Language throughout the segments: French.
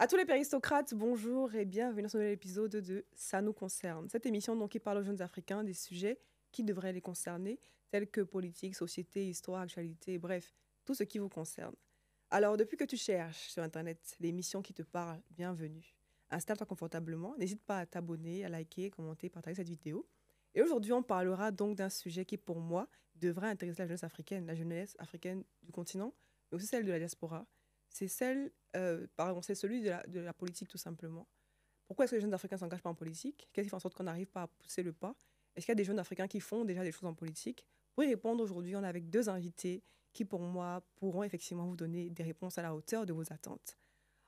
À tous les péristocrates, bonjour et bienvenue dans ce nouvel épisode de Ça nous concerne. Cette émission donc, qui parle aux jeunes Africains des sujets qui devraient les concerner, tels que politique, société, histoire, actualité, bref, tout ce qui vous concerne. Alors, depuis que tu cherches sur Internet l'émission qui te parle, bienvenue. Installe-toi confortablement, n'hésite pas à t'abonner, à liker, commenter, partager cette vidéo. Et aujourd'hui, on parlera donc d'un sujet qui, pour moi, devrait intéresser la jeunesse africaine du continent, mais aussi celle de la diaspora. C'est celui de la politique, tout simplement. Pourquoi est-ce que les jeunes Africains ne s'engagent pas en politique? Qu'est-ce qui fait en sorte qu'on n'arrive pas à pousser le pas? Est-ce qu'il y a des jeunes Africains qui font déjà des choses en politique? Pour y répondre aujourd'hui, on est avec deux invités qui, pour moi, pourront effectivement vous donner des réponses à la hauteur de vos attentes.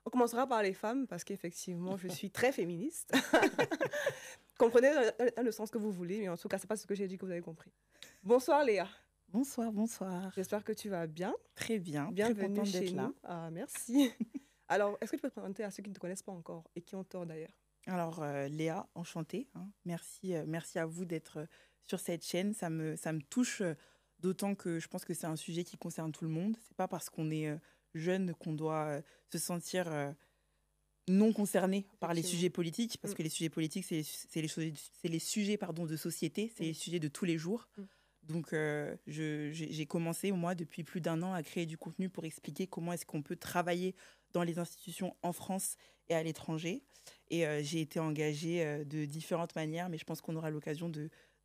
On commencera par les femmes, parce qu'effectivement, je suis très féministe. Comprenez dans le sens que vous voulez, mais en tout cas, ce n'est pas ce que j'ai dit que vous avez compris. Bonsoir Léa. Bonsoir, bonsoir. J'espère que tu vas bien. Très bien, très Bienvenue contente chez d'être là. nous. Ah, merci. Alors, est-ce que tu peux te présenter à ceux qui ne te connaissent pas encore et qui ont tort d'ailleurs? Alors, Léa, enchantée. Merci, merci à vous d'être sur cette chaîne. Ça me touche d'autant que je pense que c'est un sujet qui concerne tout le monde. C'est pas parce qu'on est jeune qu'on doit se sentir non concerné par les sujets politiques, parce que les sujets politiques, c'est les sujets de société, c'est les sujets de tous les jours. Donc, j'ai commencé, moi, depuis plus d'1 an, à créer du contenu pour expliquer comment est-ce qu'on peut travailler dans les institutions en France et à l'étranger. Et j'ai été engagée de différentes manières, mais je pense qu'on aura l'occasion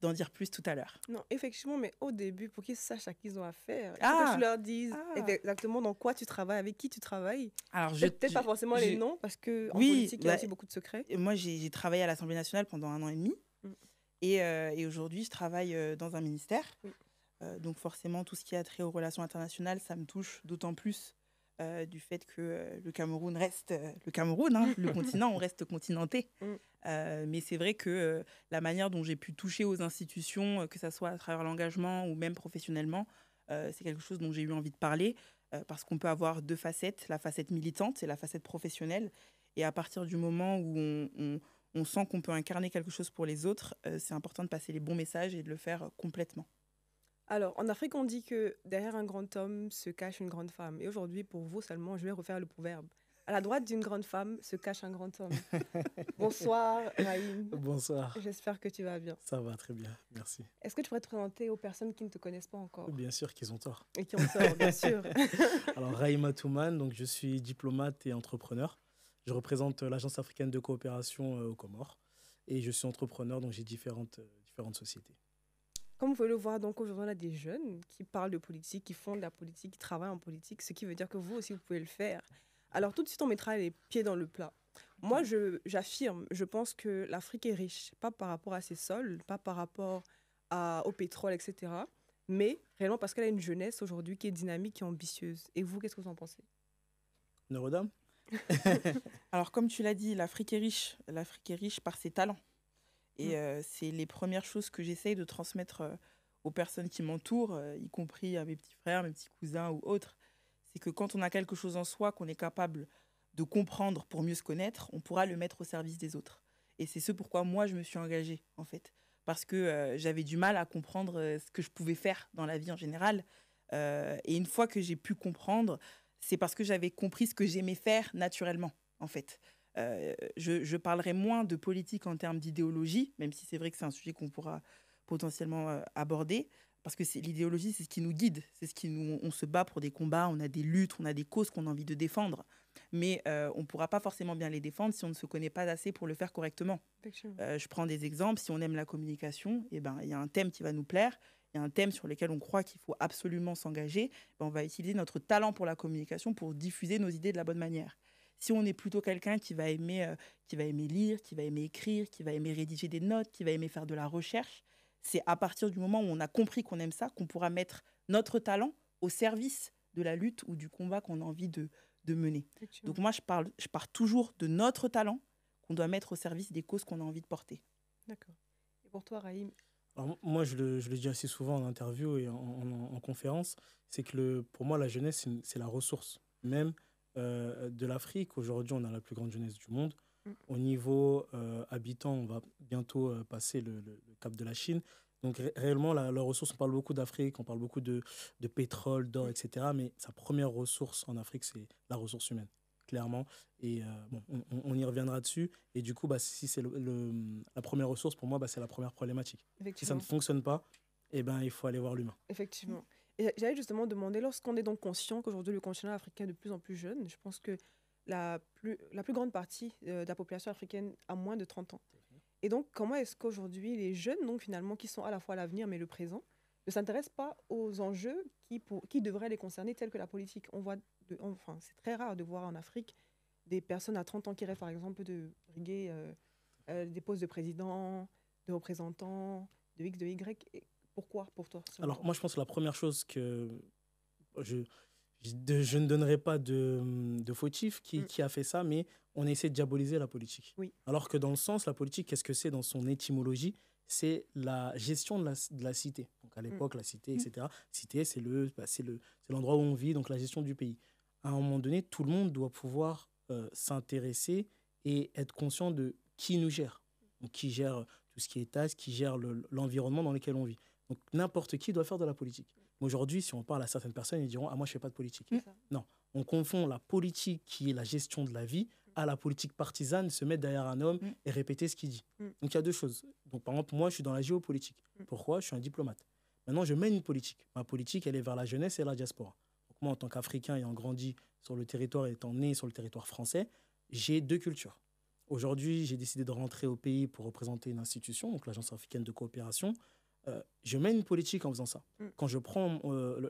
d'en dire plus tout à l'heure. Non, effectivement, mais au début, pour qu'ils sachent à qui ils ont affaire, il faut que tu leur dises exactement dans quoi tu travailles, avec qui tu travailles. Alors, peut-être pas forcément les noms, parce qu'en politique, il y a aussi beaucoup de secrets. Moi, j'ai travaillé à l'Assemblée nationale pendant 1 an et demi. Et aujourd'hui, je travaille dans un ministère. Donc forcément, tout ce qui a trait aux relations internationales, ça me touche d'autant plus du fait que le Cameroun reste le Cameroun, le continent, on reste continenté. Mais c'est vrai que la manière dont j'ai pu toucher aux institutions, que ça soit à travers l'engagement ou même professionnellement, c'est quelque chose dont j'ai eu envie de parler, parce qu'on peut avoir deux facettes, la facette militante et la facette professionnelle. Et à partir du moment où on sent qu'on peut incarner quelque chose pour les autres, c'est important de passer les bons messages et de le faire complètement. Alors, en Afrique, on dit que derrière un grand homme se cache une grande femme. Et aujourd'hui, pour vous seulement, je vais refaire le proverbe. À la droite d'une grande femme se cache un grand homme. Bonsoir, Raïm. Bonsoir. J'espère que tu vas bien. Ça va très bien, merci. Est-ce que tu pourrais te présenter aux personnes qui ne te connaissent pas encore? Bien sûr qu'ils ont tort. Et qui ont tort, bien sûr. Alors, Raïm Atouman, donc je suis diplomate et entrepreneur. Je représente l'Agence africaine de coopération aux Comores. Et je suis entrepreneur, donc j'ai différentes sociétés. Comme vous pouvez le voir, donc aujourd'hui, on a des jeunes qui parlent de politique, qui font de la politique, qui travaillent en politique, ce qui veut dire que vous aussi, vous pouvez le faire. Alors, tout de suite, on mettra les pieds dans le plat. Moi, j'affirme, je pense que l'Afrique est riche, pas par rapport à ses sols, pas par rapport au pétrole, etc., mais réellement parce qu'elle a une jeunesse aujourd'hui qui est dynamique et ambitieuse. Et vous, qu'est-ce que vous en pensez? Neurodame? Alors, comme tu l'as dit, l'Afrique est riche par ses talents. Et c'est les premières choses que j'essaye de transmettre aux personnes qui m'entourent, y compris à mes petits frères, mes petits cousins ou autres. C'est que quand on a quelque chose en soi qu'on est capable de comprendre pour mieux se connaître, on pourra le mettre au service des autres. Et c'est ce pourquoi moi, je me suis engagée, en fait. Parce que j'avais du mal à comprendre ce que je pouvais faire dans la vie en général. Et une fois que j'ai pu comprendre, c'est parce que j'avais compris ce que j'aimais faire naturellement, en fait. Je parlerai moins de politique en termes d'idéologie, même si c'est vrai que c'est un sujet qu'on pourra potentiellement aborder, parce que l'idéologie, c'est ce qui nous guide, c'est ce qui on se bat pour des combats, on a des luttes, on a des causes qu'on a envie de défendre, mais on ne pourra pas forcément bien les défendre si on ne se connaît pas assez pour le faire correctement. Je prends des exemples, si on aime la communication, il y a un thème qui va nous plaire, il y a un thème sur lequel on croit qu'il faut absolument s'engager, on va utiliser notre talent pour la communication pour diffuser nos idées de la bonne manière. Si on est plutôt quelqu'un qui va aimer lire, qui va aimer écrire, qui va aimer rédiger des notes, qui va aimer faire de la recherche, c'est à partir du moment où on a compris qu'on aime ça qu'on pourra mettre notre talent au service de la lutte ou du combat qu'on a envie de mener. Donc moi, je pars toujours de notre talent qu'on doit mettre au service des causes qu'on a envie de porter. D'accord. Et pour toi, Raïm? Alors, moi, je le dis assez souvent en interview et en conférence, c'est que pour moi, la jeunesse, c'est la ressource. Même de l'Afrique, aujourd'hui, on a la plus grande jeunesse du monde. Au niveau habitants, on va bientôt passer le cap de la Chine. Donc réellement, la ressource, on parle beaucoup d'Afrique, on parle beaucoup de pétrole, d'or, etc. Mais sa première ressource en Afrique, c'est la ressource humaine. clairement. Et bon, on y reviendra dessus. Et du coup, bah, si c'est la première ressource, pour moi, bah, c'est la première problématique. Si ça ne fonctionne pas, eh ben, il faut aller voir l'humain. Effectivement. Et j'allais justement demander, lorsqu'on est donc conscient qu'aujourd'hui le continent africain est de plus en plus jeune, je pense que la plus grande partie de la population africaine a moins de 30 ans. Et donc, comment est-ce qu'aujourd'hui les jeunes, donc finalement, qui sont à la fois l'avenir mais le présent, ne s'intéressent pas aux enjeux qui devraient les concerner, tels que la politique? Enfin, c'est très rare de voir en Afrique des personnes à 30 ans qui rêvent, par exemple, de briguer des postes de président, de représentants, de X, de Y. Et pourquoi, pour toi? Alors, moi, je pense que la première chose que je ne donnerai pas de fautif qui a fait ça, mais on essaie de diaboliser la politique. Oui. Alors que dans le sens, la politique, qu'est-ce que c'est dans son étymologie? C'est la gestion de la cité. Donc à l'époque, la cité, etc. Cité, c'est l'endroit où on vit, donc la gestion du pays. À un moment donné, tout le monde doit pouvoir s'intéresser et être conscient de qui nous gère. Donc qui gère tout ce qui est taxe, qui gère l'environnement dans lequel on vit. Donc n'importe qui doit faire de la politique. Aujourd'hui, si on parle à certaines personnes, ils diront « Ah, moi, je ne fais pas de politique. » Non, on confond la politique qui est la gestion de la vie à la politique partisane, se mettre derrière un homme et répéter ce qu'il dit. Donc il y a deux choses. Donc par exemple, moi, je suis dans la géopolitique. Pourquoi? Je suis un diplomate. Maintenant, je mène une politique. Ma politique, elle est vers la jeunesse et la diaspora. Donc moi, en tant qu'Africain ayant grandi sur le territoire et étant né sur le territoire français, j'ai deux cultures. Aujourd'hui, j'ai décidé de rentrer au pays pour représenter une institution, donc l'Agence africaine de coopération. Je mène une politique en faisant ça. Quand je prends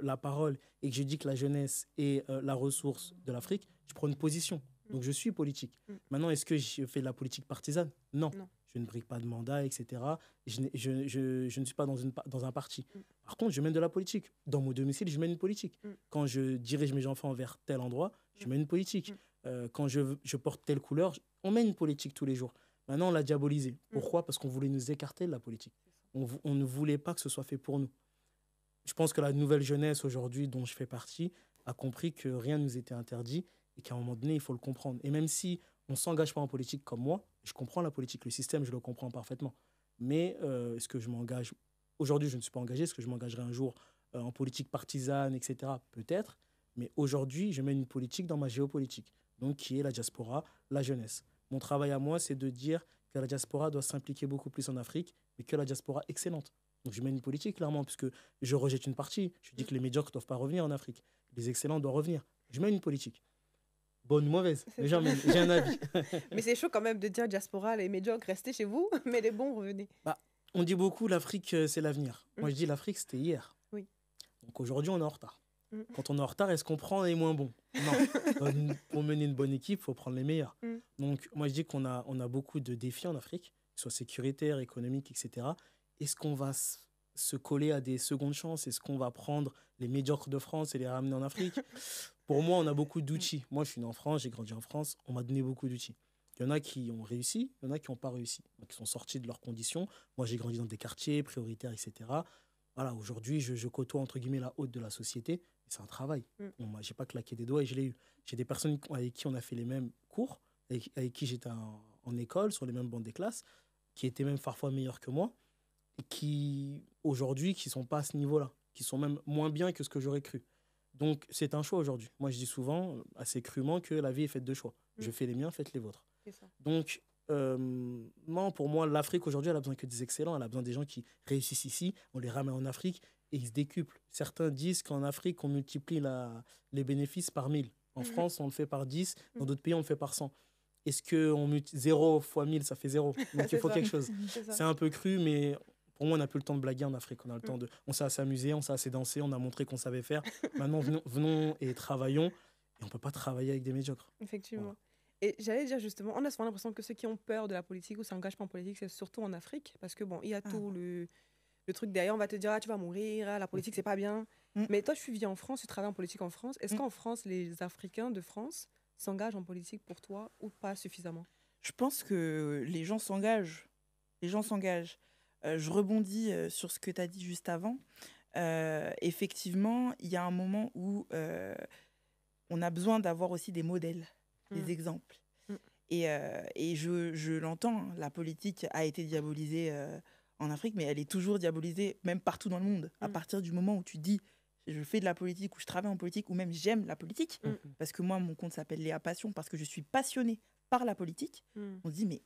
la parole et que je dis que la jeunesse est la ressource de l'Afrique, je prends une position. Donc je suis politique. Maintenant, est-ce que je fais de la politique partisane? Non. Je ne brigue pas de mandat, etc. Je ne suis pas dans un parti. Par contre, je mène de la politique. Dans mon domicile, je mène une politique. Quand je dirige mes enfants vers tel endroit, je mène une politique. Quand je porte telle couleur, on mène une politique tous les jours. Maintenant, on l'a diabolisé. Pourquoi? Parce qu'on voulait nous écarter de la politique. On ne voulait pas que ce soit fait pour nous. Je pense que la nouvelle jeunesse aujourd'hui, dont je fais partie, a compris que rien ne nous était interdit et qu'à un moment donné, il faut le comprendre. Et même si on ne s'engage pas en politique comme moi, je comprends la politique, le système, je le comprends parfaitement. Mais est-ce que je m'engage? Aujourd'hui, je ne suis pas engagé. Est-ce que je m'engagerai un jour en politique partisane, etc. Peut-être. Mais aujourd'hui, je mène une politique dans ma géopolitique, donc qui est la diaspora, la jeunesse. Mon travail à moi, c'est de dire que la diaspora doit s'impliquer beaucoup plus en Afrique, mais que la diaspora excellente. Donc je mène une politique, clairement, puisque je rejette une partie. Je dis que les médiocres ne doivent pas revenir en Afrique. Les excellents doivent revenir. Je mène une politique. Bonne ou mauvaise, mais j'ai un avis. Mais c'est chaud quand même de dire diaspora, les médiocres, restez chez vous, mais les bons, revenez. On dit beaucoup l'Afrique, c'est l'avenir. Moi, je dis l'Afrique, c'était hier. Oui. Donc aujourd'hui, on est en retard. Quand on est en retard, est-ce qu'on prend les moins bons? Non. Pour mener une bonne équipe, il faut prendre les meilleurs. Donc moi, je dis qu'on a beaucoup de défis en Afrique, que ce soit sécuritaire, économique, etc. Est-ce qu'on va se coller à des secondes chances? Est-ce qu'on va prendre les médiocres de France et les ramener en Afrique? Pour moi, on a beaucoup d'outils. Moi, je suis né en France, j'ai grandi en France. On m'a donné beaucoup d'outils. Il y en a qui ont réussi, il y en a qui n'ont pas réussi, qui sont sortis de leurs conditions. Moi, j'ai grandi dans des quartiers prioritaires, etc. Voilà, aujourd'hui, je côtoie, entre guillemets, la haute de la société. C'est un travail. Je n'ai pas claqué des doigts et je l'ai eu. J'ai des personnes avec qui on a fait les mêmes cours, avec qui j'étais en école, sur les mêmes bancs des classes, qui étaient même parfois meilleurs que moi, et qui, aujourd'hui, qui ne sont pas à ce niveau-là, qui sont même moins bien que ce que j'aurais cru. Donc, c'est un choix aujourd'hui. Moi, je dis souvent, assez crûment, que la vie est faite de choix. Je fais les miens, faites les vôtres. Donc, non, pour moi, l'Afrique, aujourd'hui, elle a besoin que des excellents. Elle a besoin des gens qui réussissent ici. On les ramène en Afrique et ils se décuplent. Certains disent qu'en Afrique, on multiplie les bénéfices par 1000. En France, on le fait par 10. Dans d'autres pays, on le fait par 100. Est-ce que 0 fois 1000, ça fait 0? Donc, il faut quelque chose. C'est un peu cru, mais pour moi, on n'a plus le temps de blaguer en Afrique. On a le temps on sait s'amuser, on sait danser, on a montré qu'on savait faire. Maintenant, venons et travaillons. Et on ne peut pas travailler avec des médiocres. Effectivement. Voilà. Et j'allais dire justement, on a souvent l'impression que ceux qui ont peur de la politique ou s'engagent pas en politique, c'est surtout en Afrique. Parce que bon, il y a tout le truc derrière. On va te dire, tu vas mourir, la politique, c'est pas bien. Mais toi, tu vis en France, tu travailles en politique en France. Est-ce qu'en France, les Africains de France s'engagent en politique pour toi ou pas suffisamment? Je pense que les gens s'engagent. Les gens s'engagent. Je rebondis sur ce que tu as dit juste avant. Effectivement, il y a un moment où on a besoin d'avoir aussi des modèles, des exemples. Et je l'entends, la politique a été diabolisée en Afrique, mais elle est toujours diabolisée, même partout dans le monde. À partir du moment où tu dis je fais de la politique ou je travaille en politique ou même j'aime la politique, parce que moi, mon compte s'appelle Léa Passion parce que je suis passionnée par la politique, on se dit, mais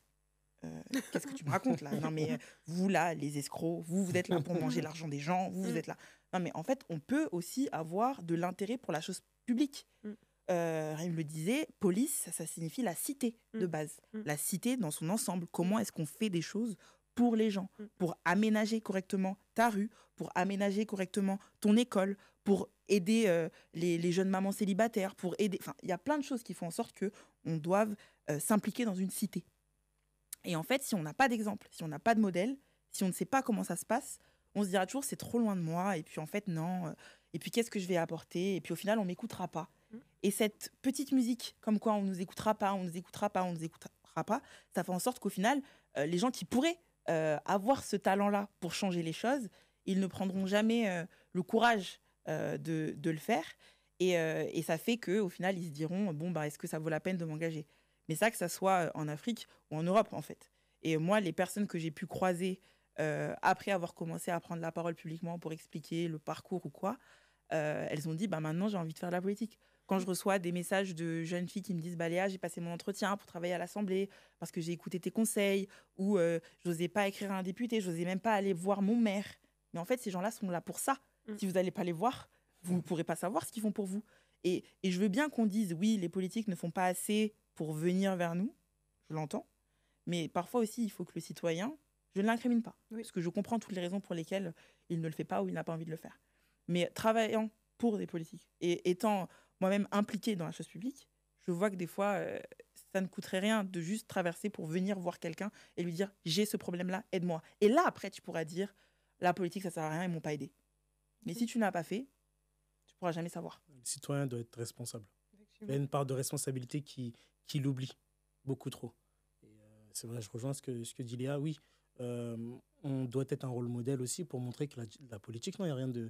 qu'est-ce que tu me racontes là? Non, mais vous là, les escrocs, vous êtes là pour manger l'argent des gens, vous êtes là. Non, mais en fait, on peut aussi avoir de l'intérêt pour la chose publique. Raïm le disait, police, ça signifie la cité de base. La cité dans son ensemble. Comment est-ce qu'on fait des choses pour les gens, pour aménager correctement ta rue, pour aménager correctement ton école, pour aider les jeunes mamans célibataires, pour aider... Enfin, il y a plein de choses qui font en sorte qu'on doive s'impliquer dans une cité. Et en fait, si on n'a pas d'exemple, si on n'a pas de modèle, si on ne sait pas comment ça se passe, on se dira toujours c'est trop loin de moi, et puis en fait non, et puis qu'est-ce que je vais apporter, et puis au final on m'écoutera pas. Et cette petite musique, comme quoi on nous écoutera pas, on nous écoutera pas, on nous écoutera pas, ça fait en sorte qu'au final, les gens qui pourraient avoir ce talent-là pour changer les choses, ils ne prendront jamais le courage de le faire, et ça fait qu'au final ils se diront bon bah est-ce que ça vaut la peine de m'engager. Mais ça, que ça soit en Afrique ou en Europe, en fait. Et moi, les personnes que j'ai pu croiser après avoir commencé à prendre la parole publiquement pour expliquer le parcours ou quoi, elles ont dit, bah, maintenant, j'ai envie de faire de la politique. Quand je reçois des messages de jeunes filles qui me disent, bah, Léa, j'ai passé mon entretien pour travailler à l'Assemblée parce que j'ai écouté tes conseils, ou je n'osais pas écrire à un député, je n'osais même pas aller voir mon maire. Mais en fait, ces gens-là sont là pour ça. Si vous n'allez pas les voir, vous ne pourrez pas savoir ce qu'ils font pour vous. Et je veux bien qu'on dise, oui, les politiques ne font pas assez pour venir vers nous, je l'entends, mais parfois aussi, il faut que le citoyen, je ne l'incrimine pas, parce que je comprends toutes les raisons pour lesquelles il ne le fait pas ou il n'a pas envie de le faire. Mais travaillant pour des politiques et étant moi-même impliquée dans la chose publique, je vois que des fois, ça ne coûterait rien de juste traverser pour venir voir quelqu'un et lui dire « j'ai ce problème-là, aide-moi ». Et là, après, tu pourras dire « la politique, ça ne sert à rien, ils ne m'ont pas aidé ». Mais si tu n'as pas fait, tu ne pourras jamais savoir. Le citoyen doit être responsable. Il y a une part de responsabilité qui l'oublie beaucoup trop. Et c'est vrai, je rejoins ce que dit Léa. Oui, on doit être un rôle modèle aussi pour montrer que la politique, non, il n'y a rien de...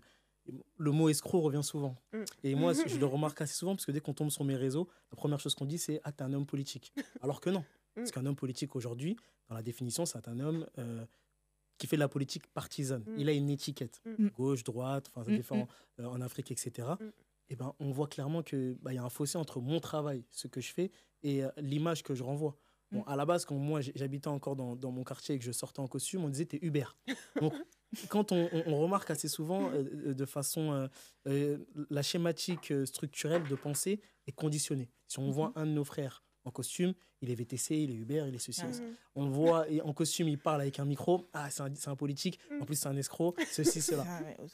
Le mot escroc revient souvent. Et moi, je le remarque assez souvent parce que dès qu'on tombe sur mes réseaux, la première chose qu'on dit, c'est « Ah, t'es un homme politique ». Alors que non. Parce qu'un homme politique aujourd'hui, dans la définition, c'est un homme qui fait de la politique partisane. Il a une étiquette. Gauche, droite, enfin, ça dépend en Afrique, etc. Et ben, on voit clairement qu'il y a un fossé entre mon travail, ce que je fais, et l'image que je renvoie. Bon, à la base, quand moi j'habitais encore dans mon quartier et que je sortais en costume, on disait t'es Uber. Donc, quand on remarque assez souvent de façon la schématique structurelle de pensée est conditionnée. Si on voit un de nos frères en costume, il est VTC, il est Uber, il est ceci. On le voit et en costume, il parle avec un micro. Ah, c'est un politique. En plus, c'est un escroc. Ceci, cela.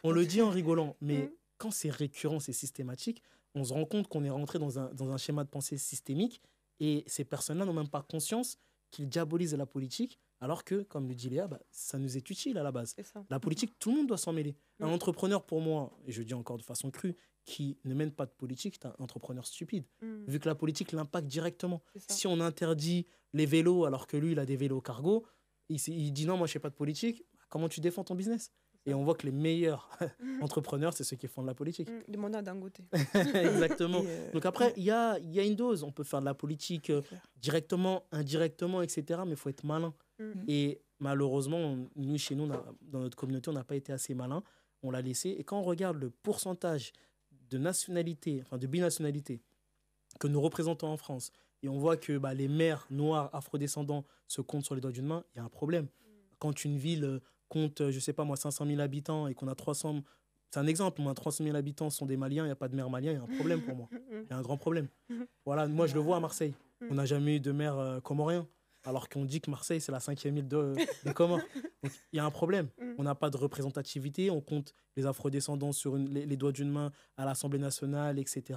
On le dit en rigolant, mais quand c'est récurrent, c'est systématique, on se rend compte qu'on est rentré dans un schéma de pensée systémique et ces personnes-là n'ont même pas conscience qu'ils diabolisent la politique alors que, comme le dit Léa, ça nous est utile à la base. La politique, tout le monde doit s'en mêler. Un entrepreneur, pour moi, et je dis encore de façon crue, qui ne mène pas de politique, c'est un entrepreneur stupide. Vu que la politique l'impacte directement. Si on interdit les vélos alors que lui, il a des vélos cargo, il dit non, moi, je ne fais pas de politique, comment tu défends ton business ? Et on voit que les meilleurs entrepreneurs, c'est ceux qui font de la politique. Demandez à Dangote. Exactement. Donc après, il y a une dose. On peut faire de la politique directement, indirectement, etc. Mais il faut être malin. Et malheureusement, nous, chez nous, dans notre communauté, on n'a pas été assez malin. On l'a laissé. Et quand on regarde le pourcentage de nationalité, enfin de binationalité que nous représentons en France, et on voit que les maires noirs, afrodescendants se comptent sur les doigts d'une main, il y a un problème. Quand une ville compte, je ne sais pas moi, 500 000 habitants et qu'on a 300... C'est un exemple, moi, 300 000 habitants sont des Maliens, il n'y a pas de maire malien, il y a un problème pour moi. Il y a un grand problème. Voilà, moi, je le vois à Marseille. On n'a jamais eu de maire comorien, alors qu'on dit que Marseille, c'est la 5e île des Comores. Donc, il y a un problème. On n'a pas de représentativité, on compte les afrodescendants sur les doigts d'une main à l'Assemblée nationale, etc. Il y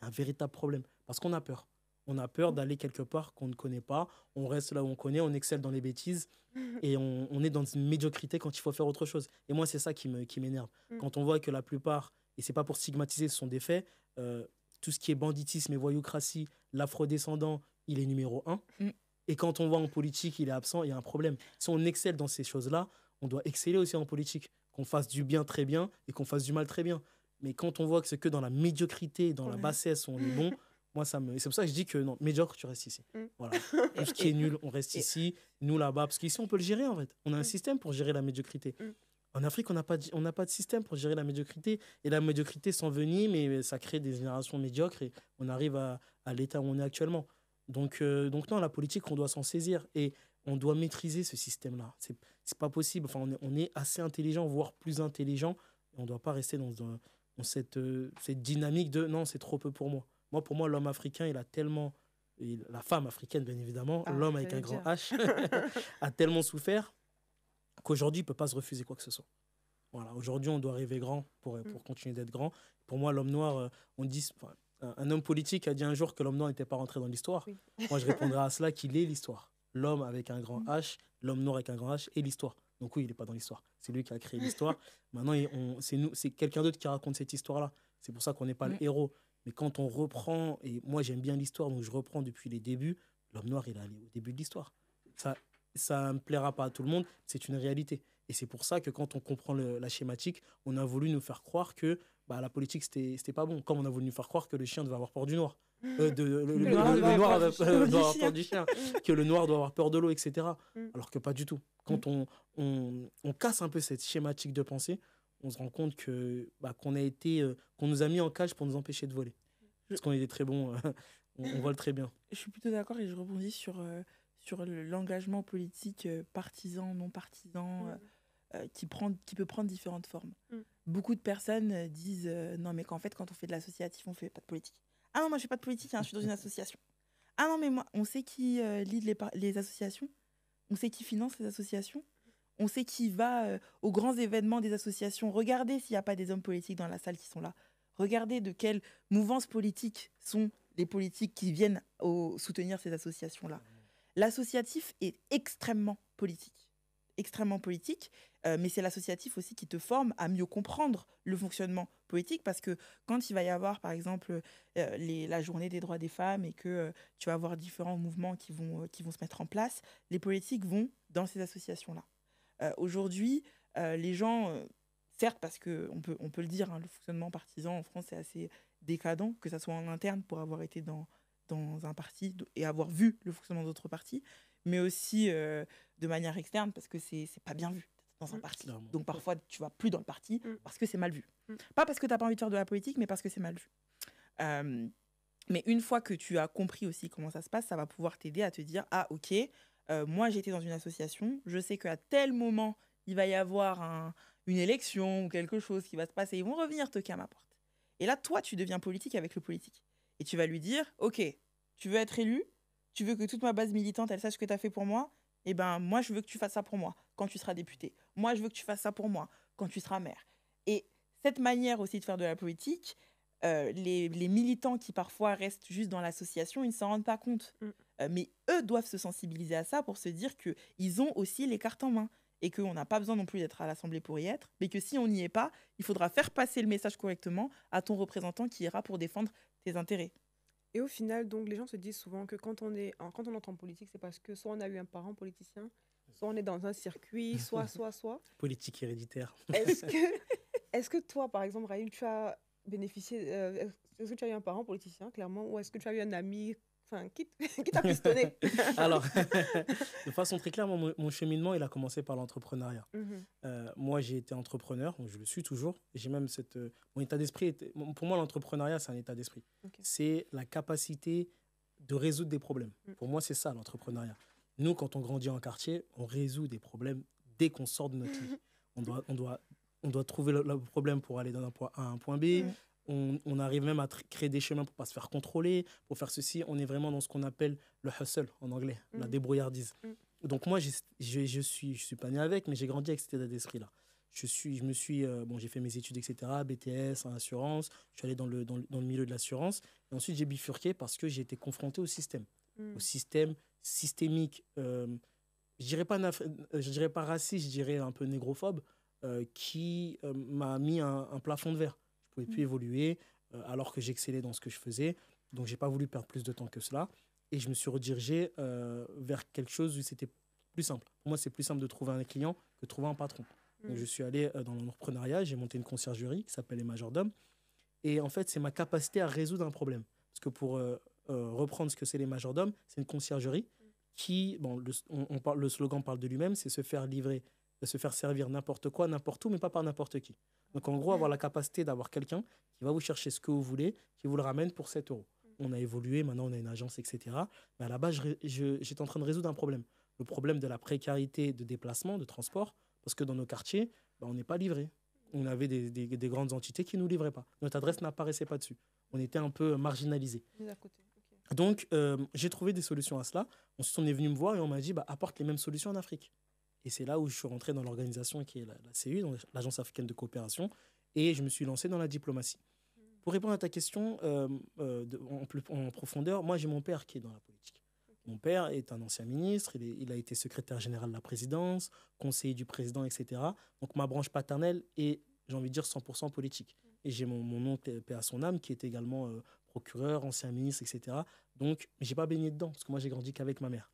a un véritable problème, parce qu'on a peur. On a peur d'aller quelque part qu'on ne connaît pas. On reste là où on connaît, on excelle dans les bêtises et on est dans une médiocrité quand il faut faire autre chose. Et moi, c'est ça qui m'énerve. Quand on voit que la plupart, et c'est pas pour stigmatiser, ce sont des faits, tout ce qui est banditisme et voyoucratie, l'afrodescendant, il est numéro 1. Et quand on voit en politique, il est absent, il y a un problème. Si on excelle dans ces choses-là, on doit exceller aussi en politique. Qu'on fasse du bien très bien et qu'on fasse du mal très bien. Mais quand on voit que c'est que dans la médiocrité, dans la bassesse, on est bon... Moi, c'est pour ça que je dis que non, médiocre, tu restes ici. Voilà. Tout ce qui est nul, on reste ici. Nous, là-bas, parce qu'ici, on peut le gérer, en fait. On a un système pour gérer la médiocrité. En Afrique, on n'a pas de système pour gérer la médiocrité. Et la médiocrité s'envenime, mais ça crée des générations médiocres et on arrive à l'état où on est actuellement. Donc non, la politique, on doit s'en saisir et on doit maîtriser ce système-là. C'est pas possible. Enfin, on est assez intelligent, voire plus intelligent. Et on ne doit pas rester dans cette dynamique de non, c'est trop peu pour moi. Pour moi, l'homme africain, il a tellement, et la femme africaine, bien évidemment, Ah, l'homme avec j'allais un grand dire. H, a tellement souffert qu'aujourd'hui, il ne peut pas se refuser quoi que ce soit. Voilà, aujourd'hui, on doit rêver grand pour continuer d'être grand. Pour moi, l'homme noir, on dit, enfin, un homme politique a dit un jour que l'homme noir n'était pas rentré dans l'histoire. Oui. Moi, je répondrai à cela qu'il est l'histoire. L'homme avec un grand H, l'homme noir avec un grand H est l'histoire. Donc oui, il n'est pas dans l'histoire. C'est lui qui a créé l'histoire. Maintenant, c'est quelqu'un d'autre qui raconte cette histoire-là. C'est pour ça qu'on n'est pas le héros. Mais quand on reprend, et moi j'aime bien l'histoire, donc je reprends depuis les débuts, l'homme noir, il est allé au début de l'histoire. Ça ne plaira pas à tout le monde, c'est une réalité. Et c'est pour ça que quand on comprend la schématique, on a voulu nous faire croire que la politique, c'était pas bon. Comme on a voulu nous faire croire que le chien devait avoir peur du noir. Le noir doit avoir peur du chien. Que le noir doit avoir peur de l'eau, etc. Alors que pas du tout. Quand on casse un peu cette schématique de pensée, on se rend compte qu'on nous a mis en cage pour nous empêcher de voler. Parce qu'on était très bons, on vole très bien. Je suis plutôt d'accord et je rebondis sur l'engagement politique partisan, non partisan, qui peut prendre différentes formes. Beaucoup de personnes disent non, mais qu'en fait, quand on fait de l'associatif, on ne fait pas de politique. Ah non, moi, je ne fais pas de politique, je suis dans une association. Ah non, mais moi, on sait qui lead les associations, on sait qui finance les associations, on sait qui va aux grands événements des associations. Regardez s'il n'y a pas des hommes politiques dans la salle qui sont là. Regardez de quelle mouvance politique sont les politiques qui viennent soutenir ces associations-là. L'associatif est extrêmement politique. Mais c'est l'associatif aussi qui te forme à mieux comprendre le fonctionnement politique, parce que quand il va y avoir, par exemple, la journée des droits des femmes et que tu vas avoir différents mouvements qui vont se mettre en place, les politiques vont dans ces associations-là. Aujourd'hui, les gens, certes, parce qu'on peut le dire, le fonctionnement partisan en France est assez décadent, que ça soit en interne pour avoir été dans un parti et avoir vu le fonctionnement d'autres partis, mais aussi de manière externe, parce que c'est pas bien vu dans un parti. Donc parfois, tu vas plus dans le parti parce que c'est mal vu. Pas parce que tu n'as pas envie de faire de la politique, mais parce que c'est mal vu. Mais une fois que tu as compris aussi comment ça se passe, ça va pouvoir t'aider à te dire, ah ok, moi j'étais dans une association, je sais qu'à tel moment, il va y avoir une élection ou quelque chose qui va se passer, ils vont revenir toquer à ma porte. Et là, toi, tu deviens politique avec le politique. Et tu vas lui dire, ok, tu veux être élu, tu veux que toute ma base militante, elle sache ce que tu as fait pour moi, eh ben moi, je veux que tu fasses ça pour moi quand tu seras député. Moi, je veux que tu fasses ça pour moi quand tu seras maire. Et cette manière aussi de faire de la politique, les militants qui parfois restent juste dans l'association, ils ne s'en rendent pas compte. Mais eux doivent se sensibiliser à ça pour se dire qu'ils ont aussi les cartes en main et qu'on n'a pas besoin non plus d'être à l'Assemblée pour y être, mais que si on n'y est pas, il faudra faire passer le message correctement à ton représentant qui ira pour défendre tes intérêts. Et au final, donc, les gens se disent souvent que quand on entre en politique, c'est parce que soit on a eu un parent politicien, soit on est dans un circuit, soit. Politique héréditaire. Est-ce que toi, par exemple, Raïm, tu as bénéficié... est-ce que tu as eu un parent politicien, clairement, ou est-ce que tu as eu un ami qui t'a pistonné? Alors, de façon très claire, mon cheminement, il a commencé par l'entrepreneuriat. Moi, j'ai été entrepreneur, donc je le suis toujours. J'ai même mon état d'esprit. Pour moi, l'entrepreneuriat, c'est un état d'esprit. Okay. C'est la capacité de résoudre des problèmes. Pour moi, c'est ça, l'entrepreneuriat. Nous, quand on grandit en quartier, on résout des problèmes dès qu'on sort de notre vie. On doit trouver le problème pour aller d'un point A à un point B. On arrive même à créer des chemins pour ne pas se faire contrôler, pour faire ceci. On est vraiment dans ce qu'on appelle le hustle en anglais, la débrouillardise. Donc moi, je suis pas né avec, mais j'ai grandi avec cet état d'esprit-là. J'ai fait mes études, etc., BTS, en assurance. Je suis allé dans le milieu de l'assurance. Et ensuite, j'ai bifurqué parce que j'ai été confronté au système systémique. Je dirais pas raciste, je dirais un peu négrophobe, qui m'a mis un plafond de verre. Je ne pouvais plus évoluer alors que j'excellais dans ce que je faisais. Donc, je n'ai pas voulu perdre plus de temps que cela. Et je me suis redirigé vers quelque chose où c'était plus simple. Pour moi, c'est plus simple de trouver un client que de trouver un patron. Donc, je suis allé dans l'entrepreneuriat. J'ai monté une conciergerie qui s'appelle les Majordomes. Et en fait, c'est ma capacité à résoudre un problème. Parce que pour reprendre ce que c'est les Majordomes, c'est une conciergerie qui, le slogan parle de lui-même, c'est se faire livrer se faire servir n'importe quoi, n'importe où, mais pas par n'importe qui. Donc, en gros, avoir la capacité d'avoir quelqu'un qui va vous chercher ce que vous voulez, qui vous le ramène pour 7 euros. On a évolué, maintenant on a une agence, etc. Mais à la base, j'étais en train de résoudre un problème. Le problème de la précarité de déplacement, de transport, parce que dans nos quartiers, on n'est pas livré. On avait des grandes entités qui ne nous livraient pas. Notre adresse n'apparaissait pas dessus. On était un peu marginalisés. Donc, j'ai trouvé des solutions à cela. Ensuite, on est venu me voir et on m'a dit, apporte les mêmes solutions en Afrique. Et c'est là où je suis rentré dans l'organisation qui est la CU, donc l'Agence africaine de coopération, et je me suis lancé dans la diplomatie. Pour répondre à ta question en profondeur, moi j'ai mon père qui est dans la politique. Mon père est un ancien ministre, il a été secrétaire général de la présidence, conseiller du président, etc. Donc ma branche paternelle est, j'ai envie de dire, 100% politique. Et j'ai mon oncle, paix à son âme, qui est également procureur, ancien ministre, etc. Donc je n'ai pas baigné dedans, parce que moi j'ai grandi qu'avec ma mère.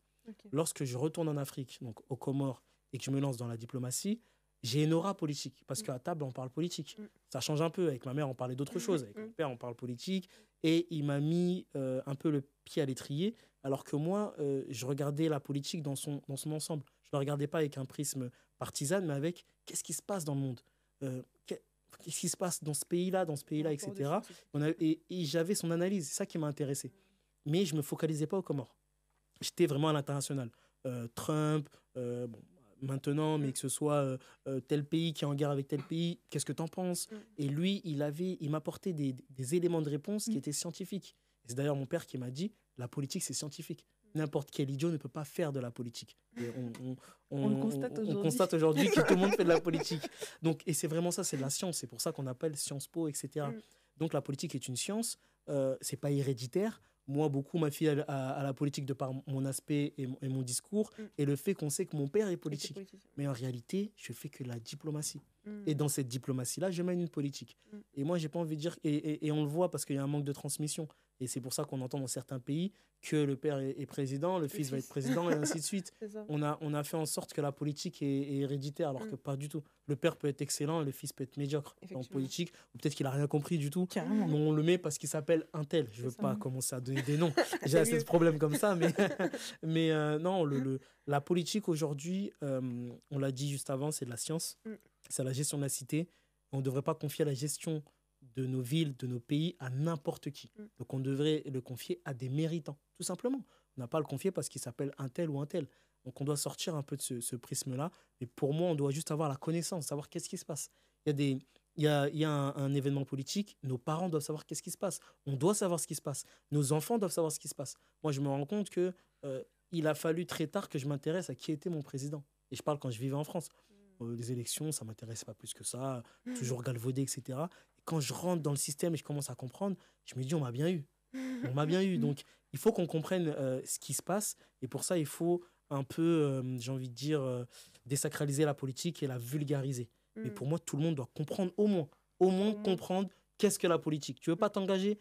Lorsque je retourne en Afrique, donc aux Comores, et que je me lance dans la diplomatie, j'ai une aura politique, parce qu'à table, on parle politique. Ça change un peu. Avec ma mère, on parlait d'autre chose. Avec mon père, on parle politique. Et il m'a mis un peu le pied à l'étrier, alors que moi, je regardais la politique dans son ensemble. Je ne la regardais pas avec un prisme partisan, mais avec qu'est-ce qui se passe dans le monde, qu'est-ce qui se passe dans ce pays-là, etc. Et j'avais son analyse. C'est ça qui m'a intéressé. Mais je ne me focalisais pas aux Comores. J'étais vraiment à l'international. Trump, maintenant, mais que ce soit tel pays qui est en guerre avec tel pays, qu'est-ce que tu en penses? Et lui, il m'apportait des éléments de réponse qui étaient scientifiques. Et c'est d'ailleurs mon père qui m'a dit, la politique, c'est scientifique. N'importe quel idiot ne peut pas faire de la politique. Et on constate aujourd'hui que tout le monde fait de la politique. Donc, et c'est vraiment ça, c'est de la science. C'est pour ça qu'on appelle Sciences Po, etc. Donc la politique est une science, c'est pas héréditaire. Moi, beaucoup m'a fié à la politique de par mon aspect et mon discours et le fait qu'on sait que mon père est politique. Mais en réalité, je fais que la diplomatie. Et dans cette diplomatie-là, je mène une politique. Et moi, j'ai pas envie de dire... Et on le voit parce qu'il y a un manque de transmission. Et c'est pour ça qu'on entend dans certains pays que le père est président, le fils va être président et ainsi de suite. On a fait en sorte que la politique est héréditaire alors que pas du tout. Le père peut être excellent et le fils peut être médiocre en politique. Ou peut-être qu'il n'a rien compris du tout. Mais on le met parce qu'il s'appelle un tel. Je ne veux pas commencer à donner des noms. J'ai assez de problèmes comme ça. Mais non, la politique aujourd'hui, on l'a dit juste avant, c'est de la science. C'est la gestion de la cité. On ne devrait pas confier la gestion de nos villes, de nos pays à n'importe qui. Donc on devrait le confier à des méritants, tout simplement. On n'a pas à le confier parce qu'il s'appelle un tel ou un tel. Donc on doit sortir un peu de ce prisme-là. Mais pour moi, on doit juste avoir la connaissance, savoir qu'est-ce qui se passe. Il y a un événement politique, nos parents doivent savoir qu'est-ce qui se passe. On doit savoir ce qui se passe. Nos enfants doivent savoir ce qui se passe. Moi, je me rends compte que il a fallu très tard que je m'intéresse à qui était mon président. Et je parle quand je vivais en France. Les élections, ça ne m'intéressait pas plus que ça, toujours galvaudé, etc. Et quand je rentre dans le système et je commence à comprendre, je me dis, on m'a bien eu. On m'a bien eu. Donc, il faut qu'on comprenne ce qui se passe. Et pour ça, il faut un peu, j'ai envie de dire, désacraliser la politique et la vulgariser. Mais pour moi, tout le monde doit comprendre au moins comprendre qu'est-ce que la politique. Tu ne veux pas t'engager,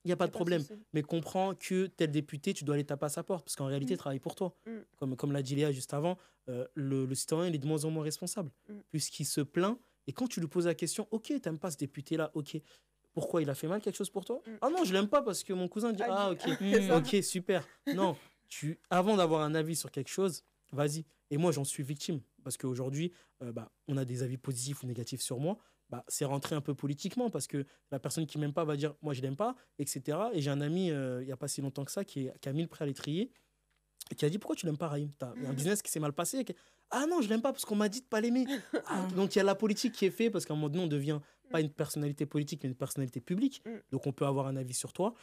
il n'y a pas de problème. Mais comprends que tel député, tu dois aller taper à sa porte parce qu'en réalité, il travaille pour toi. Comme l'a dit Léa juste avant, le citoyen, il est de moins en moins responsable puisqu'il se plaint. Et quand tu lui poses la question, ok, tu n'aimes pas ce député-là, ok, pourquoi il a fait mal quelque chose pour toi? Ah non, je ne l'aime pas parce que mon cousin dit, ah ok, ok, super. Non, avant d'avoir un avis sur quelque chose, vas-y. Et moi, j'en suis victime parce qu'aujourd'hui, on a des avis positifs ou négatifs sur moi. C'est rentré un peu politiquement parce que la personne qui ne m'aime pas va dire moi je l'aime pas, etc. Et j'ai un ami il n'y a pas si longtemps que ça qui a mis le prêt à l'étrier et qui a dit pourquoi tu l'aimes pas Raïm? T'as un business qui s'est mal passé. Ah non, je l'aime pas parce qu'on m'a dit de pas l'aimer. Donc il y a la politique qui est faite parce qu'à un moment donné on devient pas une personnalité politique mais une personnalité publique. Donc on peut avoir un avis sur toi.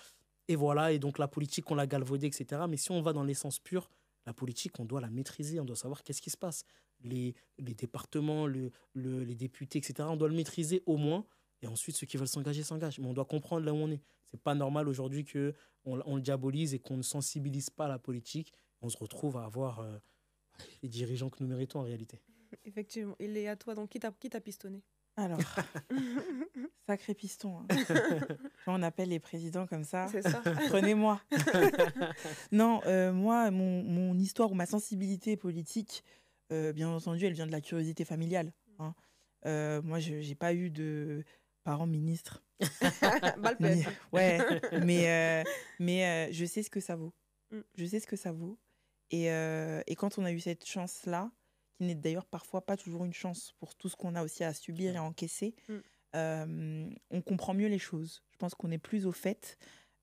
Et voilà, et donc la politique on l'a galvaudée, etc. Mais si on va dans l'essence pure, la politique, on doit la maîtriser, on doit savoir qu'est-ce qui se passe. Les départements, les députés, etc., on doit le maîtriser au moins. Et ensuite, ceux qui veulent s'engager, s'engagent. Mais on doit comprendre là où on est. Ce n'est pas normal aujourd'hui qu'on le diabolise et qu'on ne sensibilise pas à la politique. On se retrouve à avoir les dirigeants que nous méritons en réalité. Effectivement. Et Léa, toi, donc, qui t'a pistonné? Alors, sacré piston. Hein. Quand on appelle les présidents comme ça, prenez-moi. Non, moi, mon histoire ou ma sensibilité politique, bien entendu, elle vient de la curiosité familiale. Hein. Moi, je n'ai pas eu de parents ministres. Mais je sais ce que ça vaut. Je sais ce que ça vaut. Et quand on a eu cette chance-là, qui n'est d'ailleurs parfois pas toujours une chance pour tout ce qu'on a aussi à subir et à encaisser, on comprend mieux les choses. Je pense qu'on est plus au fait.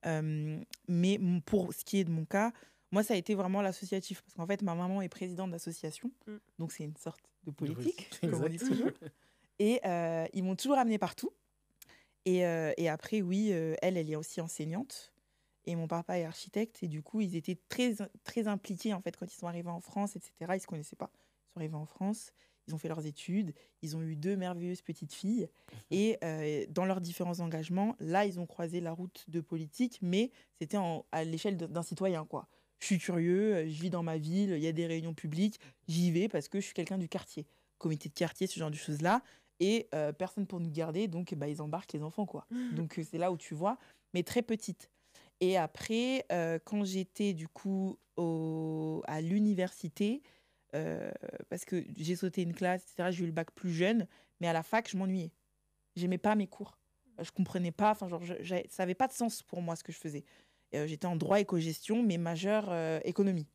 Mais pour ce qui est de mon cas, moi, ça a été vraiment l'associatif. Parce qu'en fait, ma maman est présidente d'association. Donc, c'est une sorte de politique, comme on dit toujours. Et ils m'ont toujours amenée partout. Et après, oui, elle est aussi enseignante. Et mon papa est architecte. Et du coup, ils étaient très, très impliqués, en fait, quand ils sont arrivés en France, etc. Ils ne se connaissaient pas. Ils sont arrivés en France. Ils ont fait leurs études. Ils ont eu 2 merveilleuses petites filles. Et dans leurs différents engagements, là, ils ont croisé la route de politique. Mais c'était à l'échelle d'un citoyen, quoi. Je suis curieux, je vis dans ma ville, il y a des réunions publiques. J'y vais parce que je suis quelqu'un du quartier. Comité de quartier, ce genre de choses-là. Et personne pour nous garder. Donc, ils embarquent les enfants, quoi. Donc, c'est là où tu vois. Mais très petite. Et après, quand j'étais du coup à l'université, parce que j'ai sauté une classe, etc., j'ai eu le bac plus jeune, mais à la fac, je m'ennuyais. J'aimais pas mes cours. Je comprenais pas, ça n'avait pas de sens pour moi ce que je faisais. J'étais en droit éco-gestion, mais majeure économie.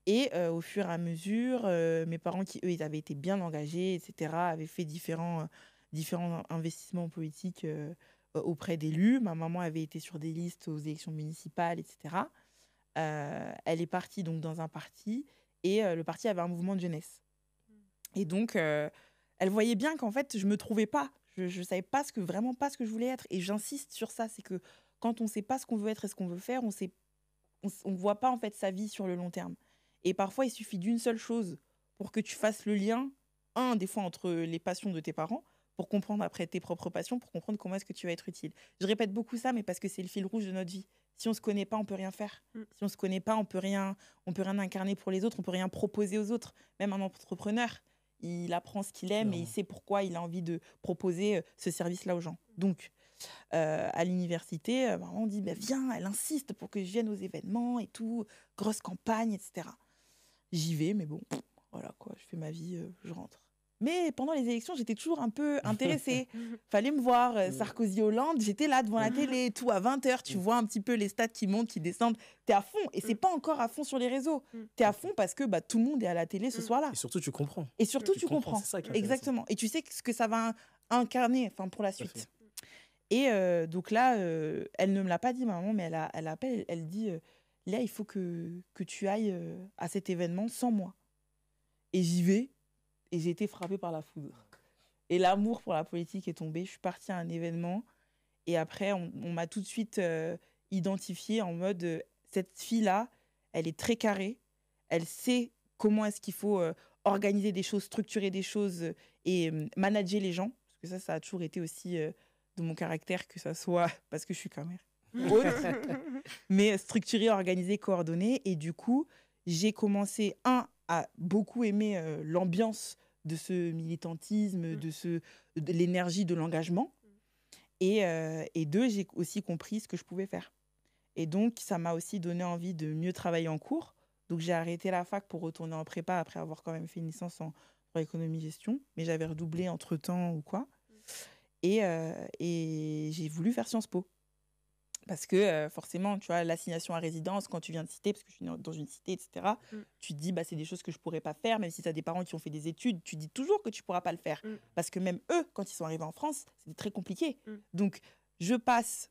Et au fur et à mesure, mes parents qui, eux, ils avaient été bien engagés, etc., avaient fait différents investissements politiques auprès d'élus. Ma maman avait été sur des listes aux élections municipales, etc. Elle est partie donc dans un parti et le parti avait un mouvement de jeunesse. Et donc, elle voyait bien qu'en fait, je ne me trouvais pas. Je ne savais pas vraiment pas ce que je voulais être. Et j'insiste sur ça, c'est que quand on ne sait pas ce qu'on veut être et ce qu'on veut faire, on ne voit pas en fait sa vie sur le long terme. Et parfois, il suffit d'une seule chose pour que tu fasses le lien, des fois entre les passions de tes parents, pour comprendre après tes propres passions, pour comprendre comment est-ce que tu vas être utile. Je répète beaucoup ça, mais parce que c'est le fil rouge de notre vie. Si on ne se connaît pas, on ne peut rien faire. Si on ne se connaît pas, on peut rien incarner pour les autres, on ne peut rien proposer aux autres. Même un entrepreneur, il apprend ce qu'il aime et il sait pourquoi il a envie de proposer ce service-là aux gens. Donc, à l'université, on dit viens, elle insiste pour que je vienne aux événements et tout, grosse campagne, etc. J'y vais, mais bon, voilà quoi, je fais ma vie, je rentre. Mais pendant les élections, j'étais toujours un peu intéressée. Fallait me voir, Sarkozy-Hollande, j'étais là devant la télé, tout à 20h, tu vois un petit peu les stats qui montent, qui descendent. T'es à fond, et c'est pas encore à fond sur les réseaux. T'es à fond parce que tout le monde est à la télé ce soir-là. Et surtout, tu comprends. Et surtout, tu comprends. C'est ça qui est exactement. Et tu sais ce que ça va incarner pour la suite. Et donc là, elle ne me l'a pas dit, ma maman, mais elle appelle, elle dit Léa, il faut que tu ailles à cet événement sans moi. Et j'y vais, et j'ai été frappée par la foudre. Et l'amour pour la politique est tombé. Je suis partie à un événement, et après, on m'a tout de suite identifiée en mode cette fille-là, elle est très carrée, elle sait comment est-ce qu'il faut organiser des choses, structurer des choses et manager les gens. Parce que ça a toujours été aussi de mon caractère, que ça soit parce que je suis quand même autre, mais structuré, organisé, coordonné. Et du coup, j'ai commencé, à beaucoup aimer l'ambiance de ce militantisme, de l'énergie, de l'engagement. Et 2, j'ai aussi compris ce que je pouvais faire. Et donc, ça m'a aussi donné envie de mieux travailler en cours. Donc, j'ai arrêté la fac pour retourner en prépa après avoir quand même fait une licence en économie-gestion. Mais j'avais redoublé entre-temps ou quoi. Et j'ai voulu faire Sciences Po. Parce que forcément, tu vois, l'assignation à résidence, quand tu viens de cité, parce que je suis dans une cité, etc., tu te dis, c'est des choses que je ne pourrais pas faire. Même si tu as des parents qui ont fait des études, tu dis toujours que tu ne pourras pas le faire. Parce que même eux, quand ils sont arrivés en France, c'était très compliqué. Donc, je passe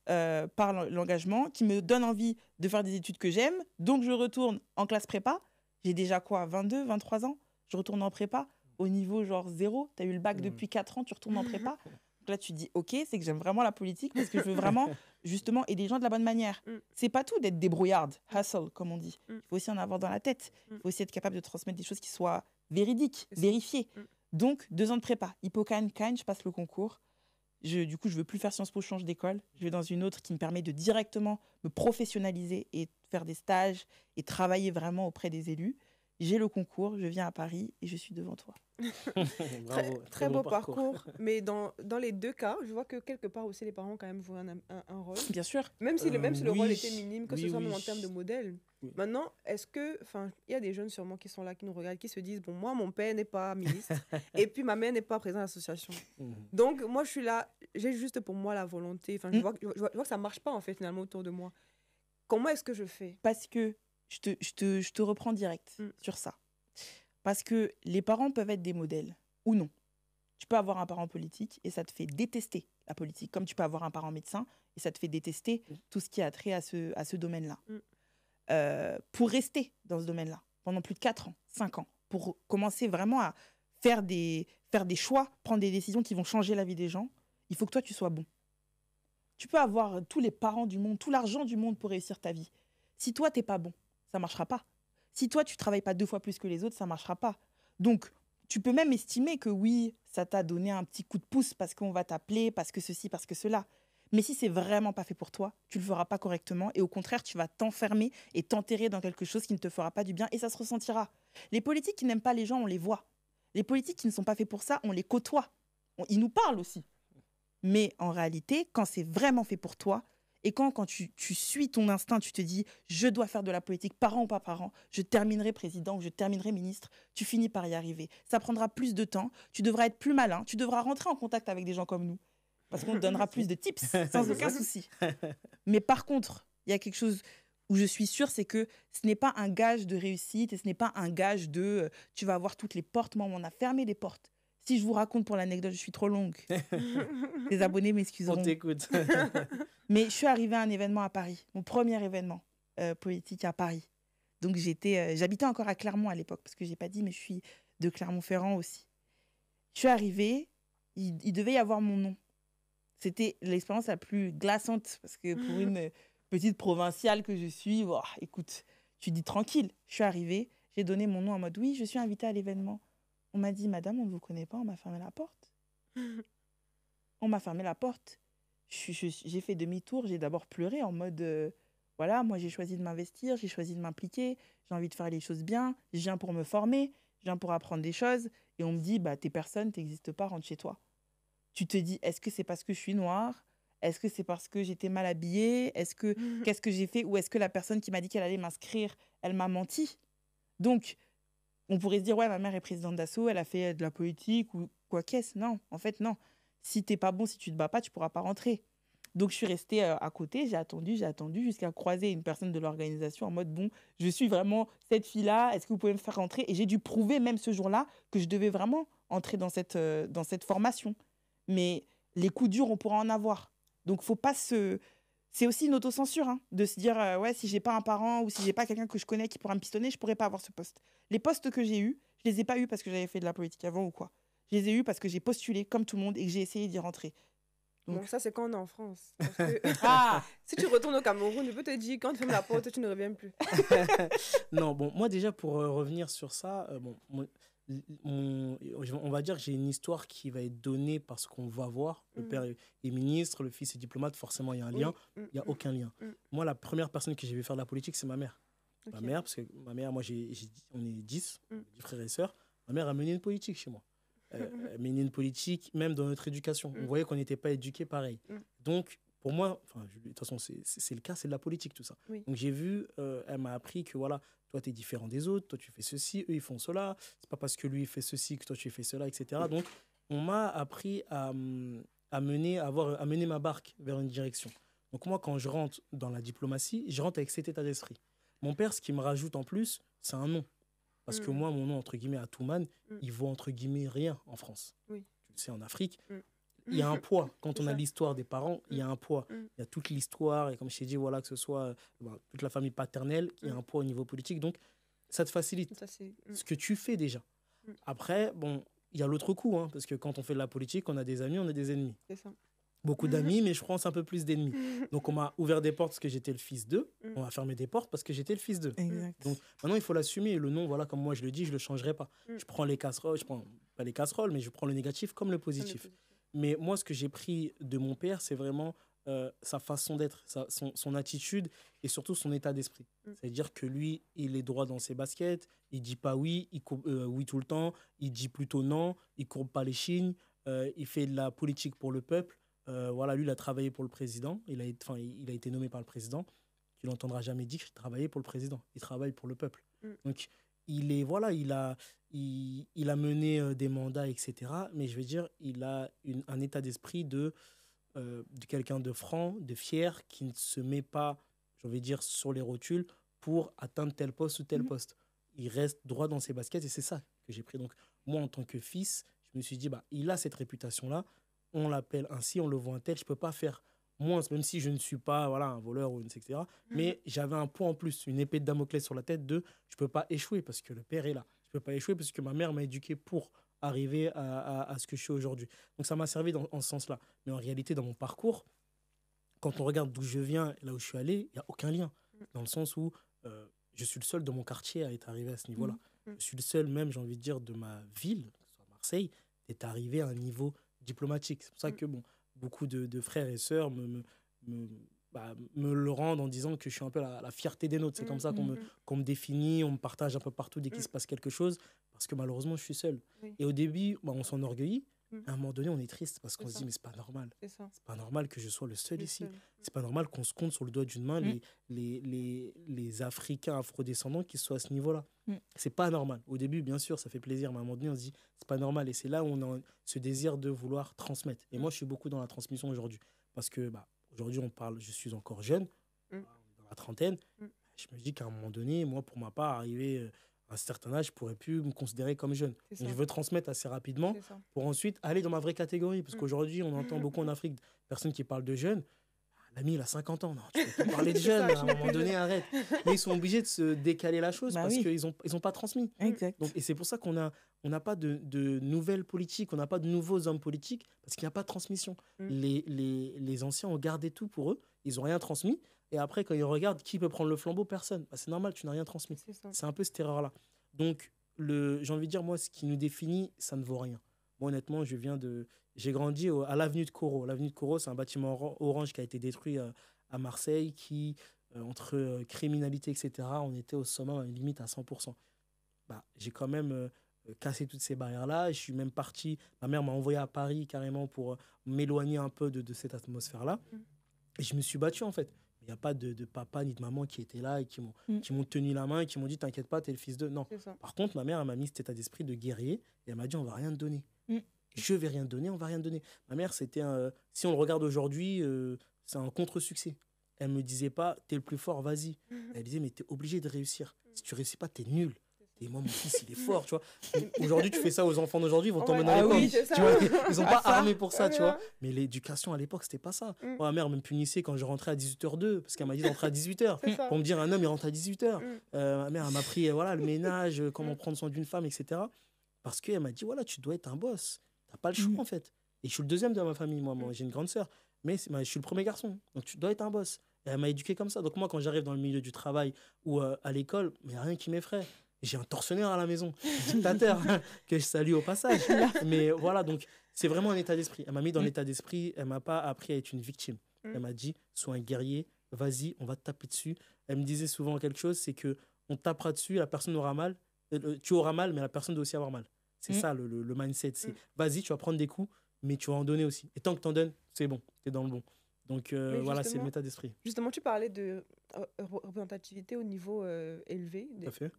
par l'engagement qui me donne envie de faire des études que j'aime. Donc, je retourne en classe prépa. J'ai déjà 22, 23 ans. Je retourne en prépa au niveau genre 0. Tu as eu le bac depuis 4 ans, tu retournes en prépa. Donc là, tu dis, OK, c'est que j'aime vraiment la politique parce que je veux vraiment, justement, aider les gens de la bonne manière. C'est pas tout d'être débrouillarde, hustle, comme on dit. Il faut aussi en avoir dans la tête. Il faut aussi être capable de transmettre des choses qui soient véridiques, vérifiées. Donc, 2 ans de prépa. Hippocane, je passe le concours. Du coup, je veux plus faire Sciences Po, je change d'école. Je vais dans une autre qui me permet de directement me professionnaliser et faire des stages et travailler vraiment auprès des élus. J'ai le concours, je viens à Paris et je suis devant toi. Bravo, très beau parcours. Mais dans les 2 cas, je vois que quelque part aussi les parents quand même jouent un rôle. Bien sûr. Même si le rôle était minime, que ce soit même en termes de modèle. Maintenant, est-ce que, il y a des jeunes sûrement qui sont là, qui nous regardent, qui se disent, bon, moi, mon père n'est pas ministre et puis ma mère n'est pas présidente de l'association. Donc, moi, je suis là, j'ai juste pour moi la volonté. Je vois que ça ne marche pas, en fait, finalement, autour de moi. Comment est-ce que je fais? Parce que je te reprends direct sur ça. Parce que les parents peuvent être des modèles ou non. Tu peux avoir un parent politique et ça te fait détester la politique, comme tu peux avoir un parent médecin et ça te fait détester tout ce qui a trait à ce domaine-là. Pour rester dans ce domaine-là pendant plus de 4 ans, 5 ans, pour commencer vraiment à faire des choix, prendre des décisions qui vont changer la vie des gens, il faut que toi, tu sois bon. Tu peux avoir tous les parents du monde, tout l'argent du monde pour réussir ta vie. Si toi, t'es pas bon, ça marchera pas. Si toi, tu travailles pas 2 fois plus que les autres, ça marchera pas. Donc, tu peux même estimer que oui, ça t'a donné un petit coup de pouce parce qu'on va t'appeler, parce que ceci, parce que cela. Mais si c'est vraiment pas fait pour toi, tu le feras pas correctement et au contraire, tu vas t'enfermer et t'enterrer dans quelque chose qui ne te fera pas du bien et ça se ressentira. Les politiques qui n'aiment pas les gens, on les voit. Les politiques qui ne sont pas faits pour ça, on les côtoie. Ils nous parlent aussi. Mais en réalité, quand c'est vraiment fait pour toi, et quand tu suis ton instinct, tu te dis « je dois faire de la politique, parent ou pas parent, je terminerai président ou je terminerai ministre », tu finis par y arriver. Ça prendra plus de temps, tu devras être plus malin, tu devras rentrer en contact avec des gens comme nous, parce qu'on te donnera plus de tips, sans aucun souci. Mais par contre, il y a quelque chose où je suis sûre, c'est que ce n'est pas un gage de réussite et ce n'est pas un gage de tu vas avoir toutes les portes. Moi, on a fermé les portes. Si je vous raconte pour l'anecdote, je suis trop longue. Les abonnés m'excuseront. On t'écoute. Mais je suis arrivée à un événement à Paris, mon premier événement politique à Paris. Donc j'habitais encore à Clermont à l'époque, parce que j'ai pas dit, mais je suis de Clermont-Ferrand aussi. Je suis arrivée, il devait y avoir mon nom. C'était l'expérience la plus glaçante, parce que pour une petite provinciale que je suis, oh, écoute, tu dis tranquille. Je suis arrivée, j'ai donné mon nom en mode, oui, je suis invitée à l'événement. On m'a dit, madame, on ne vous connaît pas, on m'a fermé la porte. On m'a fermé la porte. J'ai fait demi-tour, j'ai d'abord pleuré en mode, voilà, moi j'ai choisi de m'investir, j'ai choisi de m'impliquer, j'ai envie de faire les choses bien, je viens pour me former, je viens pour apprendre des choses. Et on me dit, bah, t'es personne, t'existes pas, rentre chez toi. Tu te dis, est-ce que c'est parce que je suis noire? Est-ce que c'est parce que j'étais mal habillée? Qu'est-ce que j'ai fait? Ou est-ce que la personne qui m'a dit qu'elle allait m'inscrire, elle m'a menti? Donc, on pourrait se dire, ouais, ma mère est présidente d'assaut, elle a fait de la politique ou quoi qu'est-ce. Non, en fait, non. Si t'es pas bon, si tu te bats pas, tu pourras pas rentrer. Donc, je suis restée à côté, j'ai attendu jusqu'à croiser une personne de l'organisation en mode, bon, je suis vraiment cette fille-là, est-ce que vous pouvez me faire rentrer? Et j'ai dû prouver même ce jour-là que je devais vraiment entrer dans cette formation. Mais les coups durs, on pourra en avoir. Donc, faut pas se... C'est aussi une autocensure, hein, de se dire, ouais, si j'ai pas un parent ou si j'ai pas quelqu'un que je connais qui pourra me pistonner, je pourrais pas avoir ce poste. Les postes que j'ai eus, je les ai pas eus parce que j'avais fait de la politique avant ou quoi. Je les ai eus parce que j'ai postulé comme tout le monde et que j'ai essayé d'y rentrer. Donc... Bon, ça, c'est quand on est en France. Parce que si tu retournes au Cameroun, je peux te dire, quand tu fermes la porte, tu ne reviens plus. Non, bon, moi déjà, pour revenir sur ça, bon, on va dire que j'ai une histoire qui va être donnée parce qu'on va voir. Le père est ministre, le fils est diplomate, forcément, il y a un lien. Il n'y a aucun lien. Moi, la première personne que j'ai vu faire de la politique, c'est ma mère. Okay. Ma mère, parce que ma mère, moi, on est 10 frères et sœurs. Ma mère a mené une politique chez moi. Elle a mené une politique, même dans notre éducation. On voyait qu'on n'était pas éduqués pareil. Donc, pour moi, de toute façon, c'est le cas, c'est de la politique, tout ça. Oui. Donc, j'ai vu, elle m'a appris que, voilà, toi, tu es différent des autres, toi, tu fais ceci, eux, ils font cela. C'est pas parce que lui, il fait ceci que toi, tu fais cela, etc. Donc, on m'a appris à mener ma barque vers une direction. Donc, moi, quand je rentre dans la diplomatie, je rentre avec cet état d'esprit. Mon père, ce qui me rajoute en plus, c'est un nom. Parce que moi, mon nom, entre guillemets, Atoumane, il vaut, entre guillemets, rien en France. Oui. Tu le sais, en Afrique, il y a un poids. Quand on a l'histoire des parents, il y a un poids. Il y a toute l'histoire. Et comme je t'ai dit, voilà, que ce soit toute la famille paternelle, il y a un poids au niveau politique. Donc, ça te facilite. Ça, ce que tu fais déjà. Après, bon, il y a l'autre coup. Hein, parce que quand on fait de la politique, on a des amis, on a des ennemis. C'est ça. Beaucoup d'amis, mais je pense un peu plus d'ennemis. Donc, on m'a ouvert des portes parce que j'étais le fils d'eux. On m'a fermé des portes parce que j'étais le fils d'eux. Exact. Donc, maintenant, il faut l'assumer. Le nom, voilà, comme moi, je le dis, je ne le changerai pas. Je prends les casseroles, je prends pas les casseroles, mais je prends le négatif comme le positif. Mais moi, ce que j'ai pris de mon père, c'est vraiment sa façon d'être, son attitude et surtout son état d'esprit. C'est-à-dire que lui, il est droit dans ses baskets, il ne dit pas oui, il courbe, oui tout le temps, il dit plutôt non, il ne courbe pas les chignes, il fait de la politique pour le peuple. Voilà, lui, il a travaillé pour le président. Il a été nommé par le président. Tu n'entendras jamais dire qu'il travaillait pour le président. Il travaille pour le peuple. Donc, il a mené des mandats, etc. Mais je veux dire, il a un état d'esprit de quelqu'un de franc, de fier, qui ne se met pas, je vais dire, sur les rotules pour atteindre tel poste ou tel poste. il reste droit dans ses baskets et c'est ça que j'ai pris. Donc, moi, en tant que fils, je me suis dit, il a cette réputation-là, on l'appelle ainsi, on le voit un tel, je ne peux pas faire moins, même si je ne suis pas un voleur, ou etc. Mais j'avais un point en plus, une épée de Damoclès sur la tête de je ne peux pas échouer parce que le père est là. Je ne peux pas échouer parce que ma mère m'a éduqué pour arriver à ce que je suis aujourd'hui. Donc ça m'a servi en ce sens-là. Mais en réalité, dans mon parcours, quand on regarde d'où je viens et là où je suis allé, il n'y a aucun lien. Dans le sens où je suis le seul de mon quartier à être arrivé à ce niveau-là. Je suis le seul, même, j'ai envie de dire, de ma ville, que ce soit Marseille, d'être arrivé à un niveau diplomatique. C'est pour ça que beaucoup de frères et sœurs me le rendent en disant que je suis un peu la fierté des nôtres. C'est comme ça qu'on me définit, on me partage un peu partout dès qu'il se passe quelque chose, parce que malheureusement, je suis seul. Et au début, on s'enorgueillit. À un moment donné, on est triste parce qu'on se dit, mais c'est pas normal. C'est pas normal que je sois le seul ici. C'est pas normal qu'on se compte sur le doigt d'une main les Africains afrodescendants qui soient à ce niveau-là. C'est pas normal. Au début, bien sûr, ça fait plaisir, mais à un moment donné, on se dit, c'est pas normal. Et c'est là où on a ce désir de vouloir transmettre. Et moi, je suis beaucoup dans la transmission aujourd'hui. Parce que aujourd'hui, je suis encore jeune, dans la trentaine. Je me dis qu'à un moment donné, moi, pour ma part, arriver à un certain âge, je ne pourrais plus me considérer comme jeune. Donc, je veux transmettre assez rapidement pour ensuite aller dans ma vraie catégorie. Parce qu'aujourd'hui, on entend beaucoup en Afrique personnes qui parlent de jeunes. L'ami, il a 50 ans. Non, tu peux plus parler de jeunes. À un moment donné, arrête. Mais ils sont obligés de se décaler la chose parce qu'ils n'ont pas transmis. Exact. Donc, et c'est pour ça qu'on n'a pas de nouvelles politiques, on n'a pas de nouveaux hommes politiques parce qu'il n'y a pas de transmission. Les anciens ont gardé tout pour eux. Ils n'ont rien transmis. Et après, quand ils regardent qui peut prendre le flambeau, personne. C'est normal, tu n'as rien transmis. C'est un peu cette erreur-là. Donc, j'ai envie de dire, moi, ce qui nous définit, ça ne vaut rien. Moi, honnêtement, j'ai grandi à l'avenue de Corot. L'avenue de Corot, c'est un bâtiment orange qui a été détruit à Marseille, qui, entre criminalité, etc., on était au sommet, limite à 100%. J'ai quand même cassé toutes ces barrières-là. Je suis même parti, ma mère m'a envoyé à Paris carrément pour m'éloigner un peu de cette atmosphère-là. Et je me suis battu, en fait. Il n'y a pas de papa ni de maman qui étaient là et qui m'ont tenu la main et qui m'ont dit « T'inquiète pas, t'es le fils de... » Non. Par contre, ma mère, elle m'a mis cet état d'esprit de guerrier et elle m'a dit « On va rien te donner. Je vais rien te donner, on va rien te donner. » Ma mère, c'était si on le regarde aujourd'hui, c'est un contre-succès. Elle me disait pas « T'es le plus fort, vas-y. » Elle disait « Mais t'es obligé de réussir. Si tu réussis pas, t'es nul. » Et moi, mon fils, il est fort, tu vois. Aujourd'hui, tu fais ça aux enfants d'aujourd'hui, ils vont t'emmener à l'école. Oui, tu vois, ils sont pas armés pour ça, tu vois. Mais l'éducation, à l'époque, c'était pas ça. Moi, ma mère me punissait quand je rentrais à 18h02, parce qu'elle m'a dit d'entrer à 18h. Pour me dire, un homme, il rentre à 18h. Ma mère, elle m'a appris le ménage, comment prendre soin d'une femme, etc. Parce qu'elle m'a dit, voilà, tu dois être un boss. T'as pas le choix, en fait. Et je suis le deuxième de ma famille, moi j'ai une grande sœur. Mais je suis le premier garçon. Donc, tu dois être un boss. Et elle m'a éduqué comme ça. Donc, moi, quand j'arrive dans le milieu du travail ou à l'école, il n'y a rien qui m'effraie. J'ai un tortionnaire à la maison, dictateur, que je salue au passage. Mais voilà, donc c'est vraiment un état d'esprit. Elle m'a mis dans l'état d'esprit, elle ne m'a pas appris à être une victime. Elle m'a dit, sois un guerrier, vas-y, on va te taper dessus. Elle me disait souvent quelque chose, c'est qu'on tapera dessus, la personne aura mal, tu auras mal, mais la personne doit aussi avoir mal. C'est ça le mindset. C'est vas-y, tu vas prendre des coups, mais tu vas en donner aussi. Et tant que tu en donnes, c'est bon, tu es dans le bon. Donc voilà, c'est l'état d'esprit. Justement, tu parlais de représentativité au niveau élevé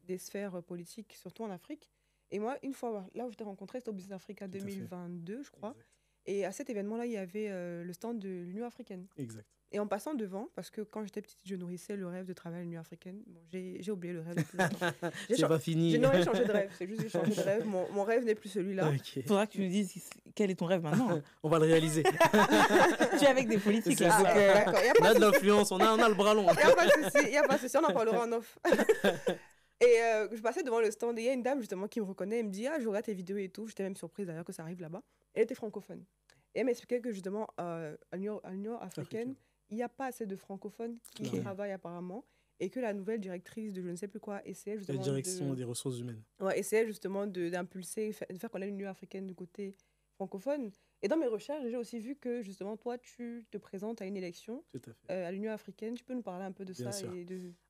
des sphères politiques, surtout en Afrique. Et moi, une fois, là où je t'ai rencontré, c'était au Business Africa 2022, je crois. Exact. Et à cet événement-là, il y avait le stand de l'Union africaine. Exact. Et en passant devant, parce que quand j'étais petite, je nourrissais le rêve de travailler à l'Union africaine. Bon, j'ai oublié le rêve. C'est pas fini. J'ai changé de rêve. C'est juste que j'ai changé de rêve. Mon rêve n'est plus celui-là. Il faudra que tu nous dises quel est ton rêve maintenant. On va le réaliser. Tu es avec des politiques là. On a de l'influence, on a le bras long. Il n'y a pas de souci, on en parlera en off. Et je passais devant le stand et il y a une dame justement qui me reconnaît. Elle me dit « Ah, je regarde tes vidéos et tout. » J'étais même surprise d'ailleurs que ça arrive là-bas. Elle était francophone. Et elle m'expliquait que justement, à l'Union africaine, il n'y a pas assez de francophones qui travaillent apparemment et que la nouvelle directrice de je ne sais plus quoi essayait justement la direction des ressources humaines. Ouais, essayait justement d'impulser, de faire connaître l'Union africaine du côté francophone. Et dans mes recherches, j'ai aussi vu que justement, toi, tu te présentes à une élection à l'Union africaine. Tu peux nous parler un peu de ça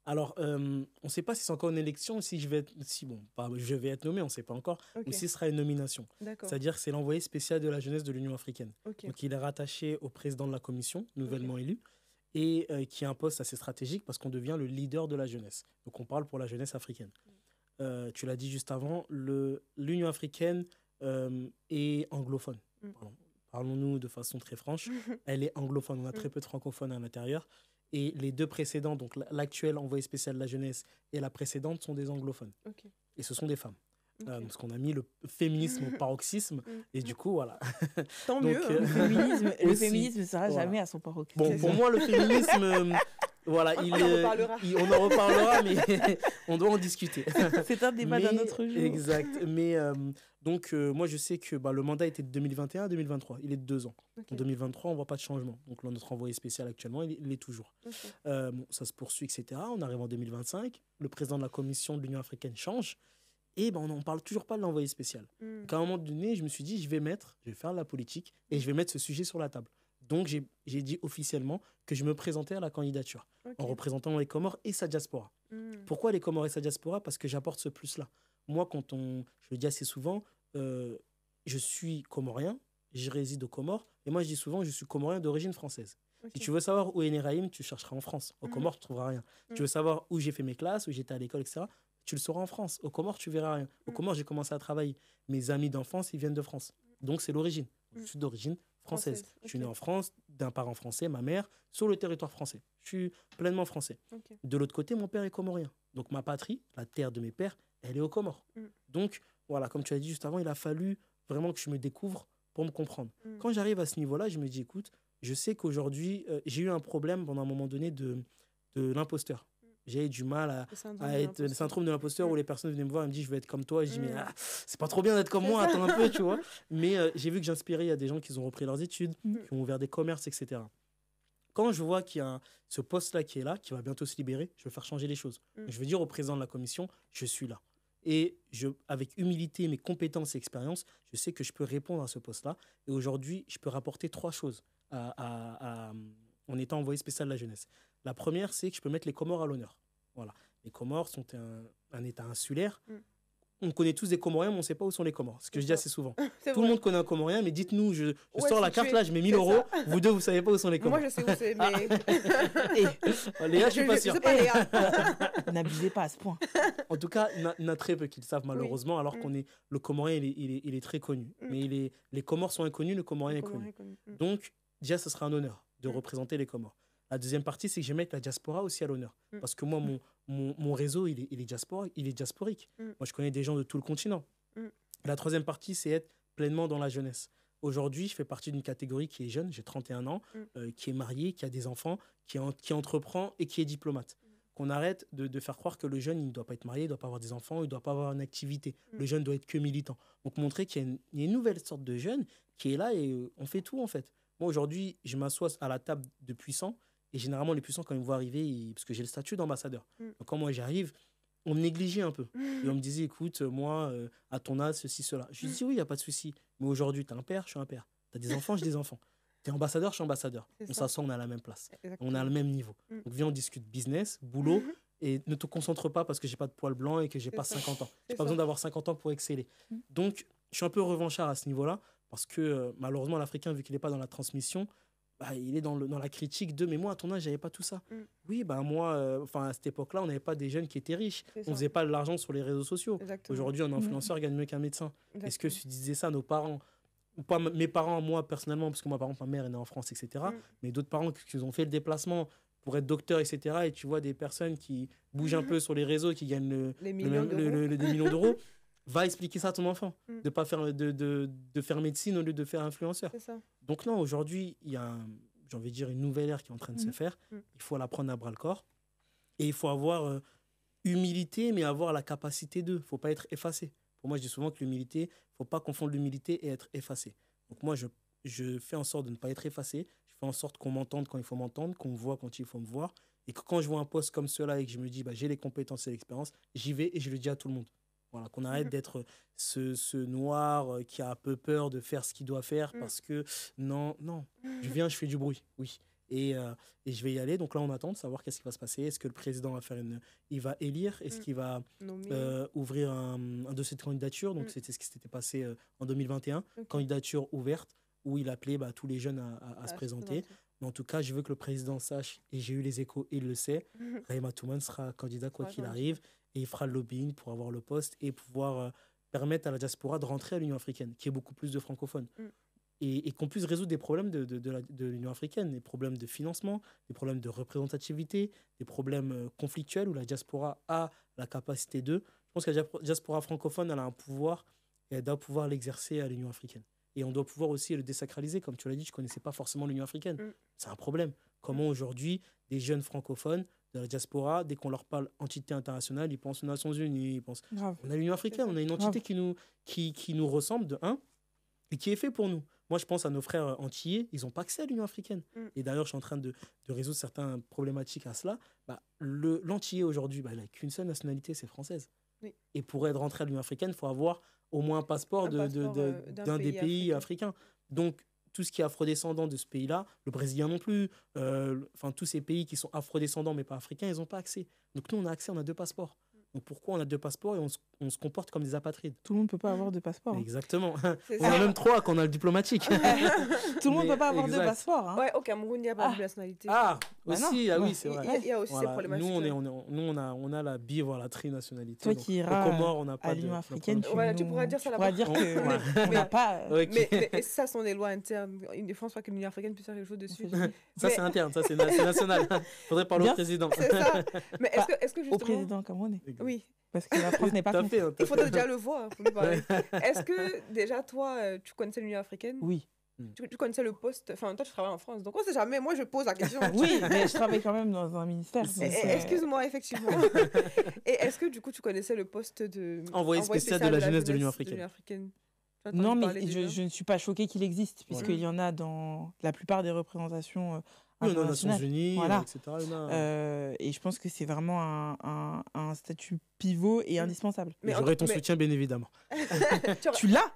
Alors, on ne sait pas si c'est encore une élection, si je vais être nommé, on ne sait pas encore, ou si ce sera une nomination. C'est-à-dire que c'est l'envoyé spécial de la jeunesse de l'Union africaine. Donc, il est rattaché au président de la commission, nouvellement élu, et qui a un poste assez stratégique parce qu'on devient le leader de la jeunesse. Donc, on parle pour la jeunesse africaine. Tu l'as dit juste avant, l'Union africaine est anglophone. Parlons-nous de façon très franche. Elle est anglophone. On a très peu de francophones à l'intérieur. Et les deux précédents, donc l'actuel envoyé spécial de la jeunesse et la précédente, sont des anglophones. Ok. Et ce sont des femmes. Ok. Parce qu'on a mis le féminisme au paroxysme. Et du coup, voilà. Tant Donc, mieux. Le féminisme, le aussi, féminisme ne sera voilà. jamais à son paroxysme. Bon, pour moi, le féminisme, voilà, On en reparlera. on en reparlera, mais on doit en discuter. C'est un débat d'un autre jour. Exact. Mais donc, moi, je sais que le mandat était de 2021 à 2023. Il est de 2 ans. Ok. En 2023, on ne voit pas de changement. Donc, là, notre envoyé spécial actuellement, il est toujours. Ok. Bon, ça se poursuit, etc. On arrive en 2025. Le président de la Commission de l'Union africaine change. Et on n'en parle toujours pas de l'envoyé spécial. Donc, à un moment donné, je me suis dit, je vais faire de la politique et je vais mettre ce sujet sur la table. Donc, j'ai dit officiellement que je me présentais à la candidature Ok. en représentant les Comores et sa diaspora. Pourquoi les Comores et sa diaspora? Parce que j'apporte ce plus-là. Moi, je le dis assez souvent, je suis comorien, je réside aux Comores, et moi, je dis souvent, je suis comorien d'origine française. Ok. Si tu veux savoir où est né Raïm, tu chercheras en France. Aux Comores, tu ne trouveras rien. Si tu veux savoir où j'ai fait mes classes, où j'étais à l'école, etc., tu le sauras en France. Aux Comores, tu verras rien. Aux Comores, j'ai commencé à travailler. Mes amis d'enfance, ils viennent de France. Donc, c'est l'origine. Je suis d'origine française. Je suis né en France, d'un parent français, ma mère, sur le territoire français. Je suis pleinement français. Ok. De l'autre côté, mon père est comorien. Donc, ma patrie, la terre de mes pères, elle est aux Comores. Donc, voilà, comme tu as dit juste avant, il a fallu vraiment que je me découvre pour me comprendre. Quand j'arrive à ce niveau-là, je me dis, écoute, je sais qu'aujourd'hui, j'ai eu un problème pendant un moment donné de l'imposteur. J'ai eu du mal à être le syndrome de l'imposteur où les personnes venaient me voir et me disent je veux être comme toi. Et je dis mais c'est pas trop bien d'être comme moi, attends un peu, tu vois. Mais j'ai vu que j'inspirais, il y a des gens qui ont repris leurs études, qui ont ouvert des commerces, etc. Quand je vois qu'il y a ce poste-là, qui va bientôt se libérer, je veux faire changer les choses. Je veux dire au président de la commission, je suis là. Et avec humilité, mes compétences et expériences, je sais que je peux répondre à ce poste-là. Et aujourd'hui, je peux rapporter 3 choses en étant envoyé spécial de la jeunesse. La première, c'est que je peux mettre les Comores à l'honneur. Voilà. Les Comores sont un État insulaire. On connaît tous des Comoriens, mais on ne sait pas où sont les Comores. Ce que je dis assez souvent. Tout le monde connaît un Comorien, mais dites-nous, je sors la carte là, je mets 1000 euros. Vous deux, vous ne savez pas où sont les Comores. Moi, je sais où c'est, mais. Léa, je ne suis pas sûr. Je sais pas, Léa. N'abusez pas à ce point. En tout cas, il y en a très peu qui le savent, malheureusement, alors le Comorien, il est très connu. Mais les Comores sont inconnus, le Comorien est connu. Donc, déjà, ce sera un honneur de représenter les Comores. La deuxième partie, c'est que je vais mettre la diaspora aussi à l'honneur. Parce que moi, mon réseau, il est diasporique. Moi, je connais des gens de tout le continent. La troisième partie, c'est être pleinement dans la jeunesse. Aujourd'hui, je fais partie d'une catégorie qui est jeune, j'ai 31 ans, qui est mariée, qui a des enfants, qui entreprend et qui est diplomate. Qu'on arrête de faire croire que le jeune, il ne doit pas être marié, il ne doit pas avoir des enfants, il ne doit pas avoir une activité. Le jeune doit être que militant. Donc, montrer qu'il y a une nouvelle sorte de jeune qui est là et on fait tout, en fait. Moi, aujourd'hui, je m'assois à la table de puissants. Et généralement, les puissants, quand ils me voient arriver, parce que j'ai le statut d'ambassadeur. Donc, quand moi j'arrive, on me négligeait un peu. Et on me disait, écoute, moi, à ton âge, ceci, cela. Je dis, oui, il n'y a pas de souci. Mais aujourd'hui, tu as un père, je suis un père. Tu as des enfants, j'ai des enfants. Tu es ambassadeur, je suis ambassadeur. On s'assoit, on est à la même place. On est à le même niveau. Donc, viens, on discute business, boulot. Et ne te concentre pas parce que j'ai pas de poil blanc et que j'ai pas 50 ans. J'ai pas besoin d'avoir 50 ans pour exceller. Donc, je suis un peu revanchard à ce niveau-là. Parce que malheureusement, l'Africain, vu qu'il n'est pas dans la transmission, il est dans la critique de mais moi à ton âge j'avais pas tout ça. Oui, moi à cette époque-là on n'avait pas des jeunes qui étaient riches, on faisait pas de l'argent sur les réseaux sociaux. Aujourd'hui un influenceur gagne mieux qu'un médecin. Est-ce que si tu disais ça à nos parents, pas mes parents, moi personnellement, parce que moi par exemple ma mère est née en France, etc., mais d'autres parents qui ont fait le déplacement pour être docteur, etc., et tu vois des personnes qui bougent un peu sur les réseaux, qui gagnent des millions d'euros, va expliquer ça à ton enfant, de pas faire de faire médecine au lieu de faire influenceur. Donc non, aujourd'hui, il y a, j'ai envie de dire, une nouvelle ère qui est en train de se faire. Il faut la prendre à bras-le-corps. Et il faut avoir humilité, mais avoir la capacité de. Il ne faut pas être effacé. Pour moi, je dis souvent que l'humilité, il ne faut pas confondre l'humilité et être effacé. Donc moi, je fais en sorte de ne pas être effacé. Je fais en sorte qu'on m'entende quand il faut m'entendre, qu'on me voit quand il faut me voir. Et que quand je vois un poste comme cela et que je me dis, j'ai les compétences et l'expérience, j'y vais et je le dis à tout le monde. Voilà, qu'on arrête d'être ce noir qui a un peu peur de faire ce qu'il doit faire parce que non, je viens, je fais du bruit, oui. Et je vais y aller. Donc là, on attend de savoir qu'est-ce qui va se passer. Est-ce que le président va il va élire? Est-ce qu'il va ouvrir un dossier de candidature? Donc c'était ce qui s'était passé en 2021. Candidature ouverte où il appelait tous les jeunes à se présenter. Mais en tout cas, je veux que le président sache, et j'ai eu les échos, il le sait, Raïm Atoumane sera candidat quoi qu'il arrive. Et il fera le lobbying pour avoir le poste et pouvoir permettre à la diaspora de rentrer à l'Union africaine, qui est beaucoup plus de francophones. et qu'on puisse résoudre des problèmes de l'Union africaine, des problèmes de financement, des problèmes de représentativité, des problèmes conflictuels où la diaspora a la capacité de. Je pense que la diaspora francophone, elle a un pouvoir et elle doit pouvoir l'exercer à l'Union africaine. Et on doit pouvoir aussi le désacraliser. Comme tu l'as dit, je ne connaissais pas forcément l'Union africaine. C'est un problème. Comment aujourd'hui, des jeunes francophones de la diaspora, dès qu'on leur parle entité internationale, ils pensent aux Nations Unies, ils pensent on a l'Union africaine, on a une entité qui nous ressemble de un et qui est fait pour nous. Moi, je pense à nos frères antillais, ils n'ont pas accès à l'Union africaine. Et d'ailleurs, je suis en train de résoudre certaines problématiques à cela. L'antillais aujourd'hui, il n'a qu'une seule nationalité, c'est française. Oui. Et pour être rentré à l'Union africaine, il faut avoir au moins un passeport d'un des pays africains. Donc, tout ce qui est afrodescendant de ce pays-là, le Brésilien non plus, tous ces pays qui sont afrodescendants mais pas africains, ils n'ont pas accès. Donc nous, on a accès, on a 2 passeports. Donc pourquoi on a 2 passeports et on se comporte comme des apatrides? Tout le monde ne peut pas avoir 2 passeports. Exactement. On a même 3 quand on a le diplomatique. Tout le monde ne peut pas avoir 2 passeports. Hein. Ouais, au Cameroun, il n'y a pas de nationalité. Aussi, oui, c'est vrai. Il y a aussi ces problématiques. Nous, on a la la trinationalité. Toi qui iras à l'Union africaine, tu pourras dire ça là-bas. Tu pourras dire qu'on n'a pas... Mais ça, ce sont des lois internes. Je ne pense pas que l'Union africaine puisse faire quelque chose dessus. Ça, c'est interne, ça, c'est national. Il faudrait parler au président. C'est ça. Mais est-ce que justement... Au président camerounais. Oui. Parce que la France n'est pas contre. Il faudrait déjà le voir pour lui parler. Est-ce que déjà, toi, tu connaissais l'Union africaine? Oui. Tu connaissais le poste? Enfin, toi, tu travailles en France, donc on ne sait jamais. Moi, je pose la question. Oui, mais je travaille quand même dans un ministère. Excuse-moi, effectivement. Et est-ce que, du coup, tu connaissais le poste de... Envoyé spécial de la jeunesse de l'Union africaine. Non, mais je ne suis pas choquée qu'il existe, puisqu'il y en a dans la plupart des représentations aux Nations Unies, voilà. etc. Et je pense que c'est vraiment un statut pivot et indispensable. Mais j'aurai ton soutien, bien évidemment. Tu l'as.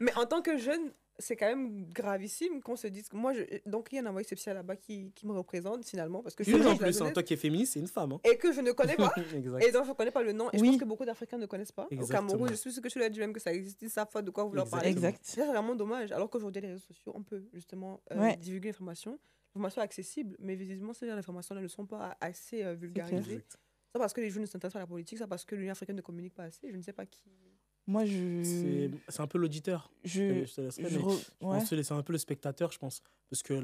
Mais en tant que jeune, c'est quand même gravissime qu'on se dise que moi, donc il y a un envoyé spécial là-bas qui me représente finalement. Parce que je en plus, toi qui es féministe, c'est une femme. Hein. Et que je ne connais pas. Et donc je ne connais pas le nom. Et je pense que beaucoup d'Africains ne connaissent pas. Exactement. Au Cameroun, je suis sûr que tu l'as dit même que ça existe, ils savent pas de quoi vous leur parlez. Exact. C'est vraiment dommage. Alors qu'aujourd'hui, les réseaux sociaux, on peut justement divulguer l'information accessible, mais visiblement, ces informations-là ne sont pas assez vulgarisées. Ça parce que les jeunes ne s'intéressent pas à la politique, ça parce que l'Union africaine ne communique pas assez. Je ne sais pas qui... Moi, c'est un peu l'auditeur. Je pense que c'est un peu le spectateur, je pense. Parce que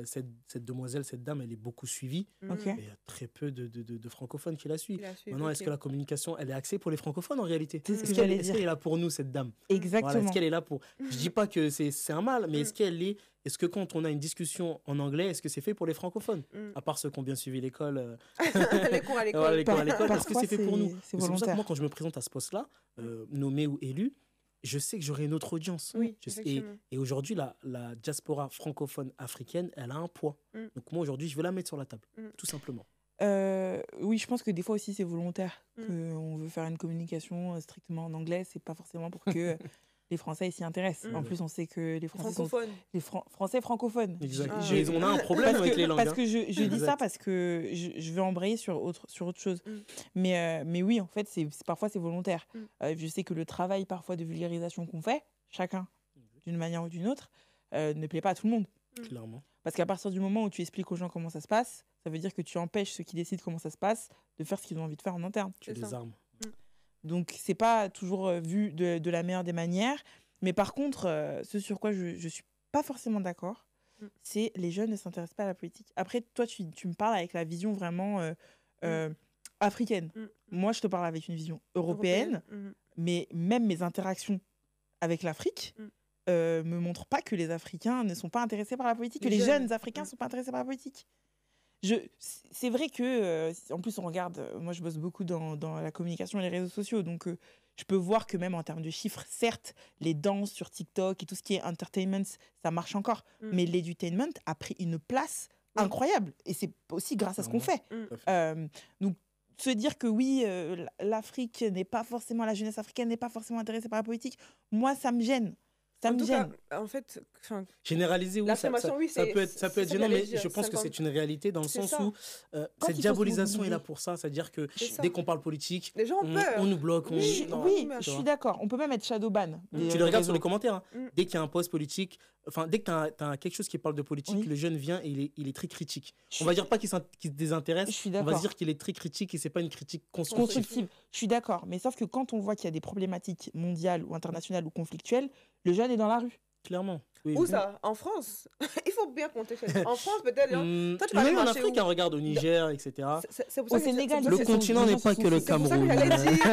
cette demoiselle, cette dame, elle est beaucoup suivie. Okay. Il y a très peu de francophones qui la suivent. Maintenant, est-ce que la communication, elle est axée pour les francophones en réalité? Est-ce qu'elle est là pour nous, cette dame? Exactement. Voilà, est-ce qu'elle est là pour... Je dis pas que c'est un mal, mais est-ce que quand on a une discussion en anglais, est-ce que c'est fait pour les francophones? À part ceux qui ont bien suivi l'école. Les cours à l'école. Est-ce que c'est fait pour nous? C'est pour ça que moi, quand je me présente à ce poste-là, nommé ou élu, je sais que j'aurai une autre audience. Oui, et aujourd'hui, la diaspora francophone africaine, elle a un poids. Donc moi, aujourd'hui, je veux la mettre sur la table, tout simplement. Oui, je pense que des fois aussi, c'est volontaire. Qu'on veut faire une communication strictement en anglais. C'est pas forcément pour que les Français s'y intéressent. En plus, on sait que les Français sont... Les Français francophones. Exact. On a un problème avec les langues. Parce que je dis ça parce que je vais embrayer sur autre chose. Mais oui, en fait, parfois, c'est volontaire. Je sais que le travail, parfois, de vulgarisation qu'on fait, chacun, d'une manière ou d'une autre, ne plaît pas à tout le monde. Clairement. Parce qu'à partir du moment où tu expliques aux gens comment ça se passe, ça veut dire que tu empêches ceux qui décident comment ça se passe de faire ce qu'ils ont envie de faire en interne. Tu les armes. Donc, c'est pas toujours vu de la meilleure des manières. Mais par contre, ce sur quoi je suis pas forcément d'accord, c'est les jeunes ne s'intéressent pas à la politique. Après, toi, tu me parles avec la vision vraiment africaine. Moi, je te parle avec une vision européenne. Mais même mes interactions avec l'Afrique me montrent pas que les Africains ne sont pas intéressés par la politique, que les jeunes Africains ne sont pas intéressés par la politique. C'est vrai que, en plus, on regarde, moi je bosse beaucoup dans la communication et les réseaux sociaux, donc je peux voir que même en termes de chiffres, certes, les danses sur TikTok et tout ce qui est entertainment, ça marche encore, mais l'edutainment a pris une place incroyable, et c'est aussi grâce à ce qu'on fait. Donc, se dire que oui, l'Afrique n'est pas forcément, la jeunesse africaine n'est pas forcément intéressée par la politique, moi, ça me gêne. En tout cas, en fait, généraliser, oui, ça peut être gênant, mais je pense que c'est une réalité dans le sens où cette diabolisation est là pour ça. C'est-à-dire que dès qu'on parle politique, les gens ont peur. On nous bloque. Oui, je suis d'accord. On peut même être shadowban. Tu le regardes sur les commentaires. Dès qu'il y a un post politique, dès que tu as quelque chose qui parle de politique, le jeune vient et il est très critique. On va dire pas qu'il se désintéresse, on va dire qu'il est très critique et c'est pas une critique constructive. Je suis d'accord, mais sauf que quand on voit qu'il y a des problématiques mondiales ou internationales ou conflictuelles, le jeune est dans la rue. Clairement. Oui, Où oui. ça? En France? Il faut bien compter. En France, peut-être. Toi, tu vas Même aller en marcher Afrique, où? on regarde au Niger, etc. C'est pour Au ça que Sénégal, c'est Le pour ça que- continent les n'est gens pas se que le sont- c'est pour ça que Cameroun. j'allais dire.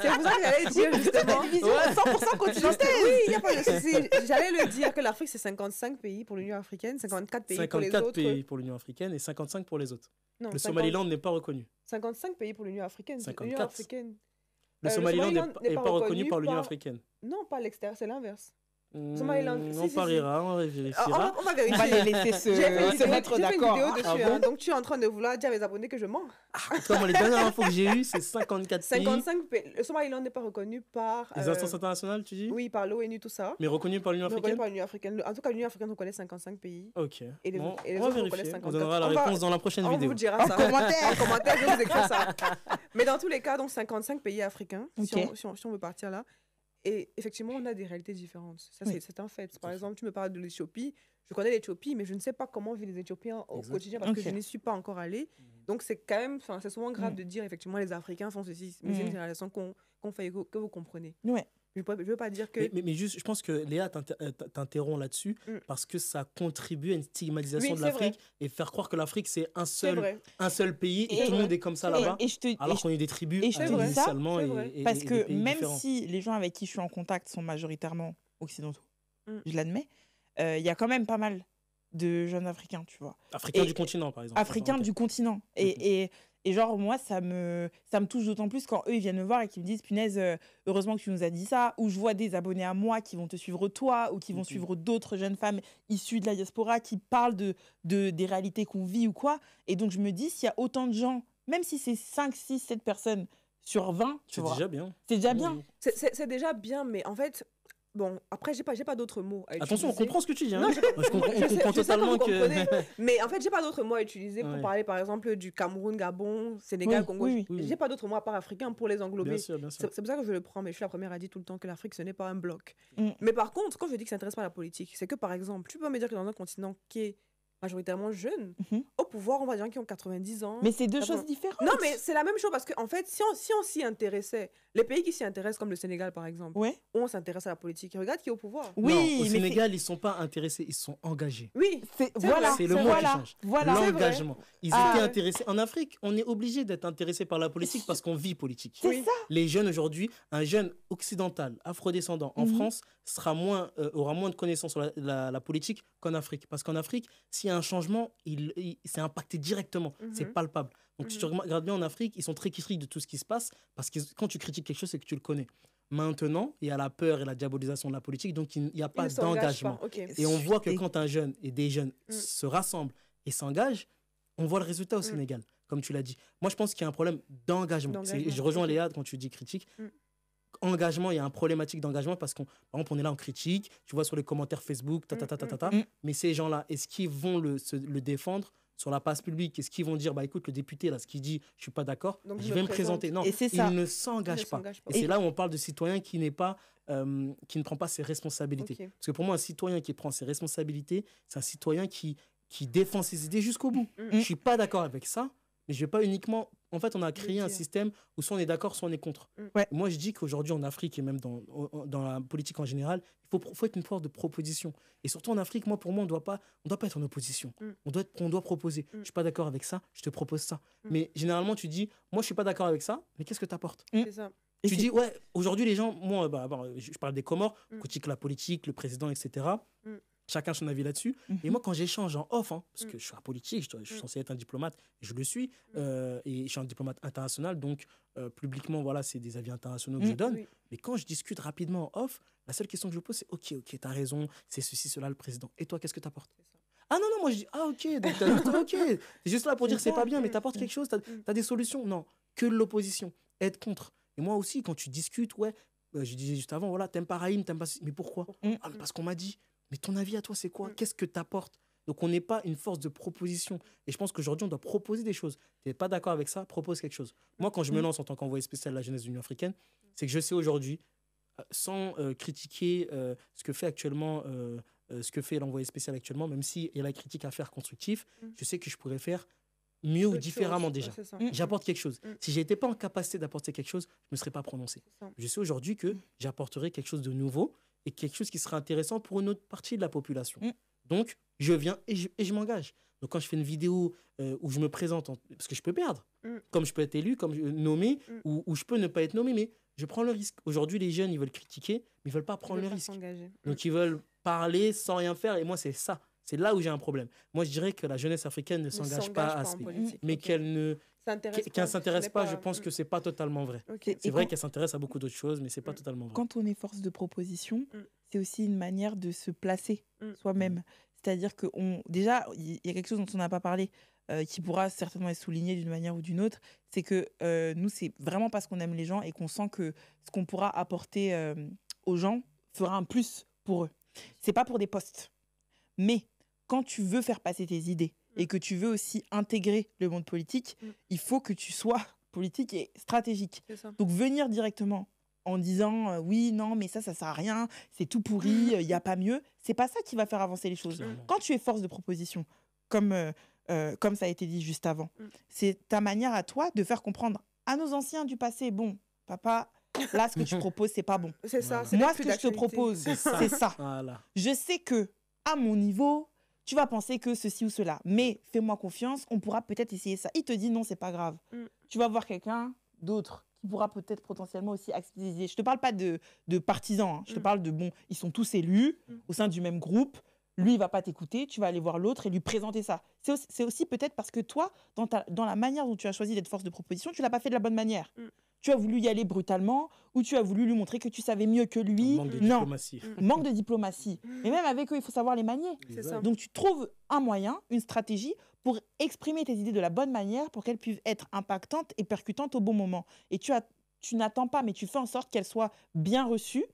C'est pour ça que j'allais dire, justement. Vision Ouais. 100% continentale. Oui, il n'y a pas de souci. J'allais le dire que l'Afrique, c'est 55 pays pour l'Union africaine, 54 pays pour les 54 autres. pays pour l'Union africaine et 55 pour les autres. Non, Le 50 Somaliland n'est pas reconnu. 55 pays pour l'Union africaine. L'Union 54. africaine. Le Le Somaliland Somaliland n'est pas reconnu par l'Union par- africaine. Non, pas l'extérieur, c'est l'inverse. Somaliland, si, On si, pariera, on On vérifiera. va On va vérifier. les laisser J'ai fait une se vidéo- mettre j'ai fait une d'accord. vidéo dessus. Ah hein. bon Donc, tu es en train de vouloir dire à mes abonnés que je mens. Comme les dernières infos que j'ai eues, c'est 54 pays. 55 pays. Le Somaliland n'est pas reconnu par. Les instances internationales, tu dis? Oui, par l'ONU, tout ça. Mais reconnu par l'Union Mais reconnu africaine? par l'Union africaine. En tout cas, l'Union africaine reconnaît 55 pays. Ok. Et les- Bon, et les on va autres reconnaissent vérifier. On 54. donnera la On va- réponse dans la prochaine On vidéo. vous dira En ça. commentaire. En commentaire, je vais vous écrire ça. Mais dans tous les cas, donc 55 pays africains, si Ok. on veut partir là. Et effectivement, on a des réalités différentes. Ça, Oui. c'est un fait. Par exemple, tu me parles de l'Éthiopie. Je connais l'Éthiopie, mais je ne sais pas comment vivent les Éthiopiens au Exact. quotidien parce que Ok. je n'y suis pas encore allée. Donc, c'est quand même, c'est souvent grave de dire, effectivement, les Africains font ceci. Mais c'est une génération qu'on fait, que vous comprenez. Ouais. Je ne veux pas dire que. Mais juste, je pense que Léa t'interrompt là-dessus Mm. parce que ça contribue à une stigmatisation Oui, de c'est vrai. l'Afrique et faire croire que l'Afrique c'est C'est vrai. un seul pays et, Et- tout le monde est comme ça c'est là-bas. Et je te, Alors et je- qu'on est des tribus et je te dis ça, initialement c'est vrai. et parce des que pays même différents. si les gens avec qui je suis en contact sont majoritairement occidentaux, Mm. je l'admets, il y a quand même pas mal de jeunes africains, tu vois. Africains et- du continent par exemple. Africains du continent. Et genre, moi, ça me touche d'autant plus quand eux, ils viennent me voir et qu'ils me disent, punaise, heureusement que tu nous as dit ça. Ou je vois des abonnés à moi qui vont te suivre toi, ou qui vont suivre d'autres jeunes femmes issues de la diaspora qui parlent des réalités qu'on vit ou quoi. Et donc, je me dis, s'il y a autant de gens, même si c'est 5, 6, 7 personnes sur 20, tu C'est vois, déjà bien. c'est déjà bien. Oui. C'est déjà bien, mais en fait, bon, après, j'ai pas d'autres mots à Attention, on utiliser. comprend ce que tu dis. Hein. Non, on comprend je sais totalement que vous que. comprenez. Mais en fait, j'ai pas d'autres mots à utiliser pour Ouais. parler, par exemple, du Cameroun, Gabon, Sénégal, Oui, Congo. oui, oui. J'ai pas d'autres mots à part africain pour les englober. Bien sûr, bien sûr. C'est pour ça que je le prends, mais je suis la première à dire tout le temps que l'Afrique, ce n'est pas un bloc. Mm. Mais par contre, quand je dis que ça n'intéresse pas la politique, c'est que, par exemple, tu peux me dire que dans un continent qui est majoritairement jeune, Mhm. au pouvoir, on va dire qui ont 90 ans. Mais c'est deux Attends. choses différentes. Non, mais c'est la même chose parce qu'en en fait, si on s'y intéressait, les pays qui s'y intéressent, comme le Sénégal par exemple, Ouais. on s'intéresse à la politique. Et regarde qui est au pouvoir. Oui, non, au mais Sénégal, ils sont pas intéressés, ils sont engagés. Oui, voilà, C'est le mot qui voilà, change. voilà. C'est L'engagement. Ils Ah, étaient ouais. intéressés. En Afrique, on est obligé d'être intéressé par la politique parce qu'on vit politique. C'est Oui. ça. Les jeunes aujourd'hui, un jeune occidental, afrodescendant en Mhm. France aura moins de connaissances sur la politique qu'en Afrique. Parce qu'en Afrique, s'il y a un changement, c'est impacté directement. C'est Mhm. palpable. Donc si tu Mhm. regardes bien en Afrique, ils sont très critiques de tout ce qui se passe parce que quand tu critiques quelque chose, c'est que tu le connais. Maintenant, il y a la peur et la diabolisation de la politique, donc il n'y a ils pas ne s'engagent d'engagement. pas. Ok. Et on voit que Et- quand un jeune et des jeunes Mm. se rassemblent et s'engagent, on voit le résultat au Sénégal, comme tu l'as dit. Moi, je pense qu'il y a un problème d'engagement. Je rejoins ok. Léa quand tu dis critique. Mm. Engagement, il y a un problématique d'engagement parce qu'on, par exemple, on est là en critique, tu vois sur les commentaires Facebook, Mm. mais ces gens-là, est-ce qu'ils vont le défendre sur la place publique? Est-ce qu'ils vont dire, bah écoute, le député, là, ce qu'il dit, je suis pas d'accord, Donc, je je vais me me présenter? Non, Et c'est ça. il ne Ils s'engage ne pas. s'engagent pas. Et c'est là où on parle de citoyen qui n'est pas, qui ne prend pas ses responsabilités. Ok. Parce que pour moi, un citoyen qui prend ses responsabilités, c'est un citoyen qui défend ses idées jusqu'au bout. Mm. Je suis pas d'accord avec ça, mais je vais pas uniquement. En fait, on a créé un dire. système où soit on est d'accord, soit on est contre. Mm. Ouais. Moi, je dis qu'aujourd'hui, en Afrique et même dans la politique en général, il faut être une force de proposition. Et surtout en Afrique, pour moi, on doit pas être en opposition. Mm. On doit proposer. Mm. Je suis pas d'accord avec ça, je te propose ça. Mm. Mais généralement, tu dis, moi, je suis pas d'accord avec ça, mais qu'est-ce que tu apportes? C'est ça. Et Tu c'est- dis, ouais, aujourd'hui, les gens, moi, je parle des Comores, Mm. critiquent la politique, le président, etc. Mm. Chacun son avis là-dessus. Mhm. Et moi, quand j'échange en off, parce Mm. que je suis en politique, je suis Mm. censé être un diplomate, et je le suis, et je suis un diplomate international, donc publiquement, voilà, c'est des avis internationaux que je Mm. donne. Oui. Mais quand je discute rapidement en off, la seule question que je pose, c'est ok, t'as raison, c'est ceci, cela, le président. Et toi, qu'est-ce que t'apportes? C'est ça. Ah non, moi je dis, ah ok, donc ok, c'est juste là pour dire C'est c'est ça. pas bien, mais t'apportes Mm. quelque chose, t'as des solutions. Non, que l'opposition, être contre. Et moi aussi, quand tu discutes, ouais, je disais juste avant, voilà, t'aimes pas Raïm, t'aimes pas. Mais pourquoi? Mm. Ah, mais parce qu'on m'a dit. Mais ton avis à toi, c'est quoi? Mm. Qu'est-ce que t'apportes? Donc on n'est pas une force de proposition. Et je pense qu'aujourd'hui, on doit proposer des choses. Tu n'es pas d'accord avec ça, propose quelque chose. Moi, quand je me Mm. lance en tant qu'envoyé spécial de la jeunesse de l'Union africaine, c'est que je sais aujourd'hui, sans critiquer ce que fait actuellement, ce que fait l'envoyé spécial actuellement, même s'il y a la critique à faire constructif, Mm. je sais que je pourrais faire mieux ou Autre différemment chose. déjà. Ouais, c'est ça. Mm. J'apporte quelque chose. Mm. Si je n'étais pas en capacité d'apporter quelque chose, je ne me serais pas prononcé. C'est ça. Je sais aujourd'hui que j'apporterai quelque chose de nouveau est quelque chose qui serait intéressant pour une autre partie de la population. Mm. Donc, je viens et je m'engage. Donc, quand je fais une vidéo où je me présente, parce que je peux perdre, comme je peux être élu, comme nommé, ou je peux ne pas être nommé, mais je prends le risque. Aujourd'hui, les jeunes, ils veulent critiquer, mais ils ne veulent pas prendre le risque. Donc, ils veulent parler sans rien faire. Et moi, c'est ça. C'est là où j'ai un problème. Moi, je dirais que la jeunesse africaine ne s'engage pas assez. Mais qu'elle ne s'intéresse pas, je pense que ce n'est pas totalement vrai. C'est vrai qu'elle s'intéresse à beaucoup d'autres choses, mais ce n'est pas totalement vrai. Quand on est force de proposition, c'est aussi une manière de se placer soi-même. C'est-à-dire que déjà, il y a quelque chose dont on n'a pas parlé, qui pourra certainement être souligné d'une manière ou d'une autre, c'est que nous, c'est vraiment parce qu'on aime les gens et qu'on sent que ce qu'on pourra apporter aux gens fera un plus pour eux. C'est pas pour des postes. Mais quand tu veux faire passer tes idées et que tu veux aussi intégrer le monde politique, il faut que tu sois politique et stratégique. Donc venir directement en disant oui, non, mais ça sert à rien, c'est tout pourri, il n'y a pas mieux, c'est pas ça qui va faire avancer les choses. Quand tu es force de proposition, comme ça a été dit juste avant, c'est ta manière à toi de faire comprendre à nos anciens du passé, bon, papa, là, ce que tu proposes, c'est pas bon. C'est ça. Moi, ce que je te propose, c'est ça. Voilà. Je sais que à mon niveau, tu vas penser que ceci ou cela, mais fais-moi confiance, on pourra peut-être essayer ça. Il te dit non, c'est pas grave. Tu vas voir quelqu'un d'autre qui pourra peut-être potentiellement aussi accepter des idées. Je te parle pas de partisans, hein. Je te parle de bon, ils sont tous élus au sein du même groupe. Lui, il va pas t'écouter, tu vas aller voir l'autre et lui présenter ça. C'est aussi peut-être parce que toi, dans la manière dont tu as choisi d'être force de proposition, tu l'as pas fait de la bonne manière. Tu as voulu y aller brutalement ou tu as voulu lui montrer que tu savais mieux que lui. Manque de diplomatie. Manque de diplomatie. Mais même avec eux, il faut savoir les manier. Donc, tu trouves un moyen, une stratégie pour exprimer tes idées de la bonne manière pour qu'elles puissent être impactantes et percutantes au bon moment. Et tu n'attends pas, mais tu fais en sorte qu'elles soient bien reçues.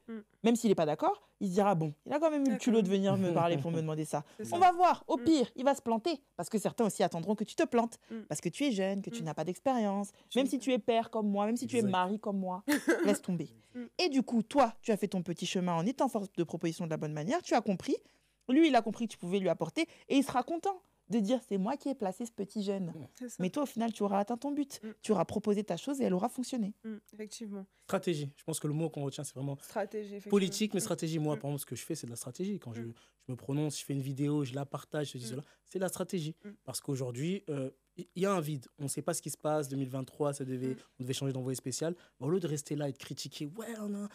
Même s'il n'est pas d'accord, il se dira, bon, il a quand même eu le culot de venir me parler pour me demander ça. On va voir. Au pire, il va se planter. Parce que certains aussi attendront que tu te plantes. Parce que tu es jeune, que tu n'as pas d'expérience. Même si tu es père comme moi, même si tu es mari comme moi, laisse tomber. Et du coup, toi, tu as fait ton petit chemin en étant force de proposition de la bonne manière. Tu as compris. Lui, il a compris que tu pouvais lui apporter. Et il sera content de dire, c'est moi qui ai placé ce petit jeune. Mais toi, au final, tu auras atteint ton but. Tu auras proposé ta chose et elle aura fonctionné. Effectivement. Stratégie. Je pense que le mot qu'on retient, c'est vraiment stratégie, politique, mais stratégie. Moi, par exemple, ce que je fais, c'est de la stratégie. Quand je me prononce, je fais une vidéo, je la partage, je dis cela, c'est de la stratégie. Parce qu'aujourd'hui, il y a un vide. On ne sait pas ce qui se passe. 2023, on devait changer d'envoyé spécial. Au lieu de rester là et de critiquer, ouais, on a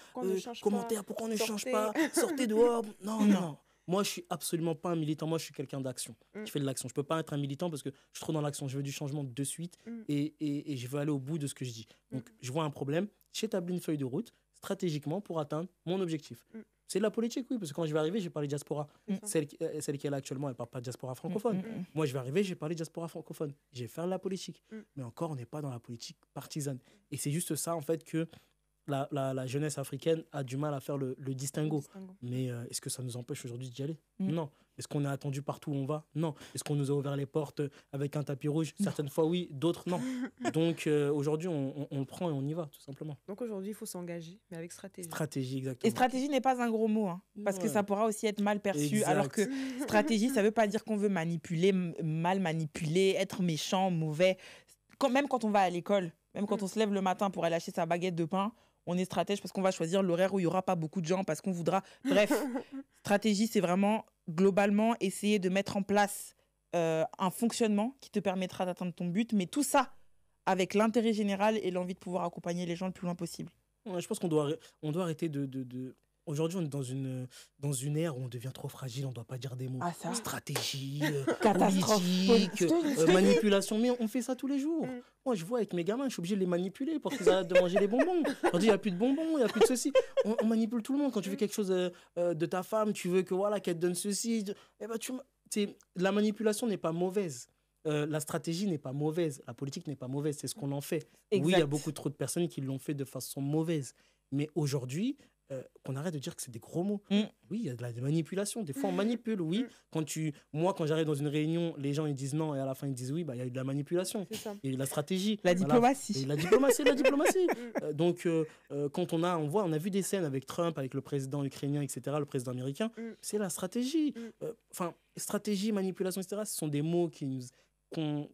commentaire, pourquoi on ne change pas, sortez dehors. Non. Moi, je ne suis absolument pas un militant. Moi, je suis quelqu'un d'action. Je fais de l'action. Je ne peux pas être un militant parce que je suis trop dans l'action. Je veux du changement de suite et je veux aller au bout de ce que je dis. Donc, je vois un problème. J'établis une feuille de route stratégiquement pour atteindre mon objectif. C'est de la politique, oui, parce que quand je vais arriver, je vais parler diaspora. Celle qui est là actuellement, elle ne parle pas de diaspora francophone. Moi, je vais arriver, je vais parler diaspora francophone. Je vais faire de la politique. Mais encore, on n'est pas dans la politique partisane. Et c'est juste ça, en fait, que la jeunesse africaine a du mal à faire le distinguo. Mais est-ce que ça nous empêche aujourd'hui d'y aller ? Non. Est-ce qu'on est attendu partout où on va ? Non. Est-ce qu'on nous a ouvert les portes avec un tapis rouge ? Certaines fois, oui. D'autres, non. Donc, aujourd'hui, on le prend et on y va, tout simplement. Donc, aujourd'hui, il faut s'engager, mais avec stratégie. Stratégie, exactement. Et stratégie n'est pas un gros mot, hein, parce que ça pourra aussi être mal perçu. Exact. Alors que stratégie, ça ne veut pas dire qu'on veut manipuler, mal manipuler, être méchant, mauvais. Même quand on va à l'école, même quand on se lève le matin pour aller acheter sa baguette de pain, on est stratège parce qu'on va choisir l'horaire où il n'y aura pas beaucoup de gens, parce qu'on voudra... Bref, stratégie, c'est vraiment, globalement, essayer de mettre en place un fonctionnement qui te permettra d'atteindre ton but, mais tout ça avec l'intérêt général et l'envie de pouvoir accompagner les gens le plus loin possible. Ouais, je pense qu'on doit arrêter de... Aujourd'hui, on est dans une ère où on devient trop fragile, on ne doit pas dire des mots. Ah, ça. Stratégie, Catastrophe politique, manipulation. Mais on fait ça tous les jours. Moi, je vois avec mes gamins, je suis obligé de les manipuler pour qu'ils arrêtent de manger les bonbons. On dit, il n'y a plus de bonbons, il n'y a plus de ceci. On manipule tout le monde. Quand tu veux quelque chose de ta femme, tu veux qu'elle te donne ceci. La manipulation n'est pas mauvaise. La stratégie n'est pas mauvaise. La politique n'est pas mauvaise. C'est ce qu'on en fait. Exact. Oui, il y a beaucoup trop de personnes qui l'ont fait de façon mauvaise. Mais aujourd'hui... qu'on arrête de dire que c'est des gros mots. Oui, il y a de la manipulation. Des fois, on manipule, oui. Moi, quand j'arrive dans une réunion, les gens ils disent non et à la fin, ils disent oui, il y a eu de la manipulation. Il y a eu de la stratégie. La diplomatie. La diplomatie. Donc, quand on a vu des scènes avec Trump, avec le président ukrainien, etc., le président américain, c'est la stratégie. Stratégie, manipulation, etc., ce sont des mots qu'on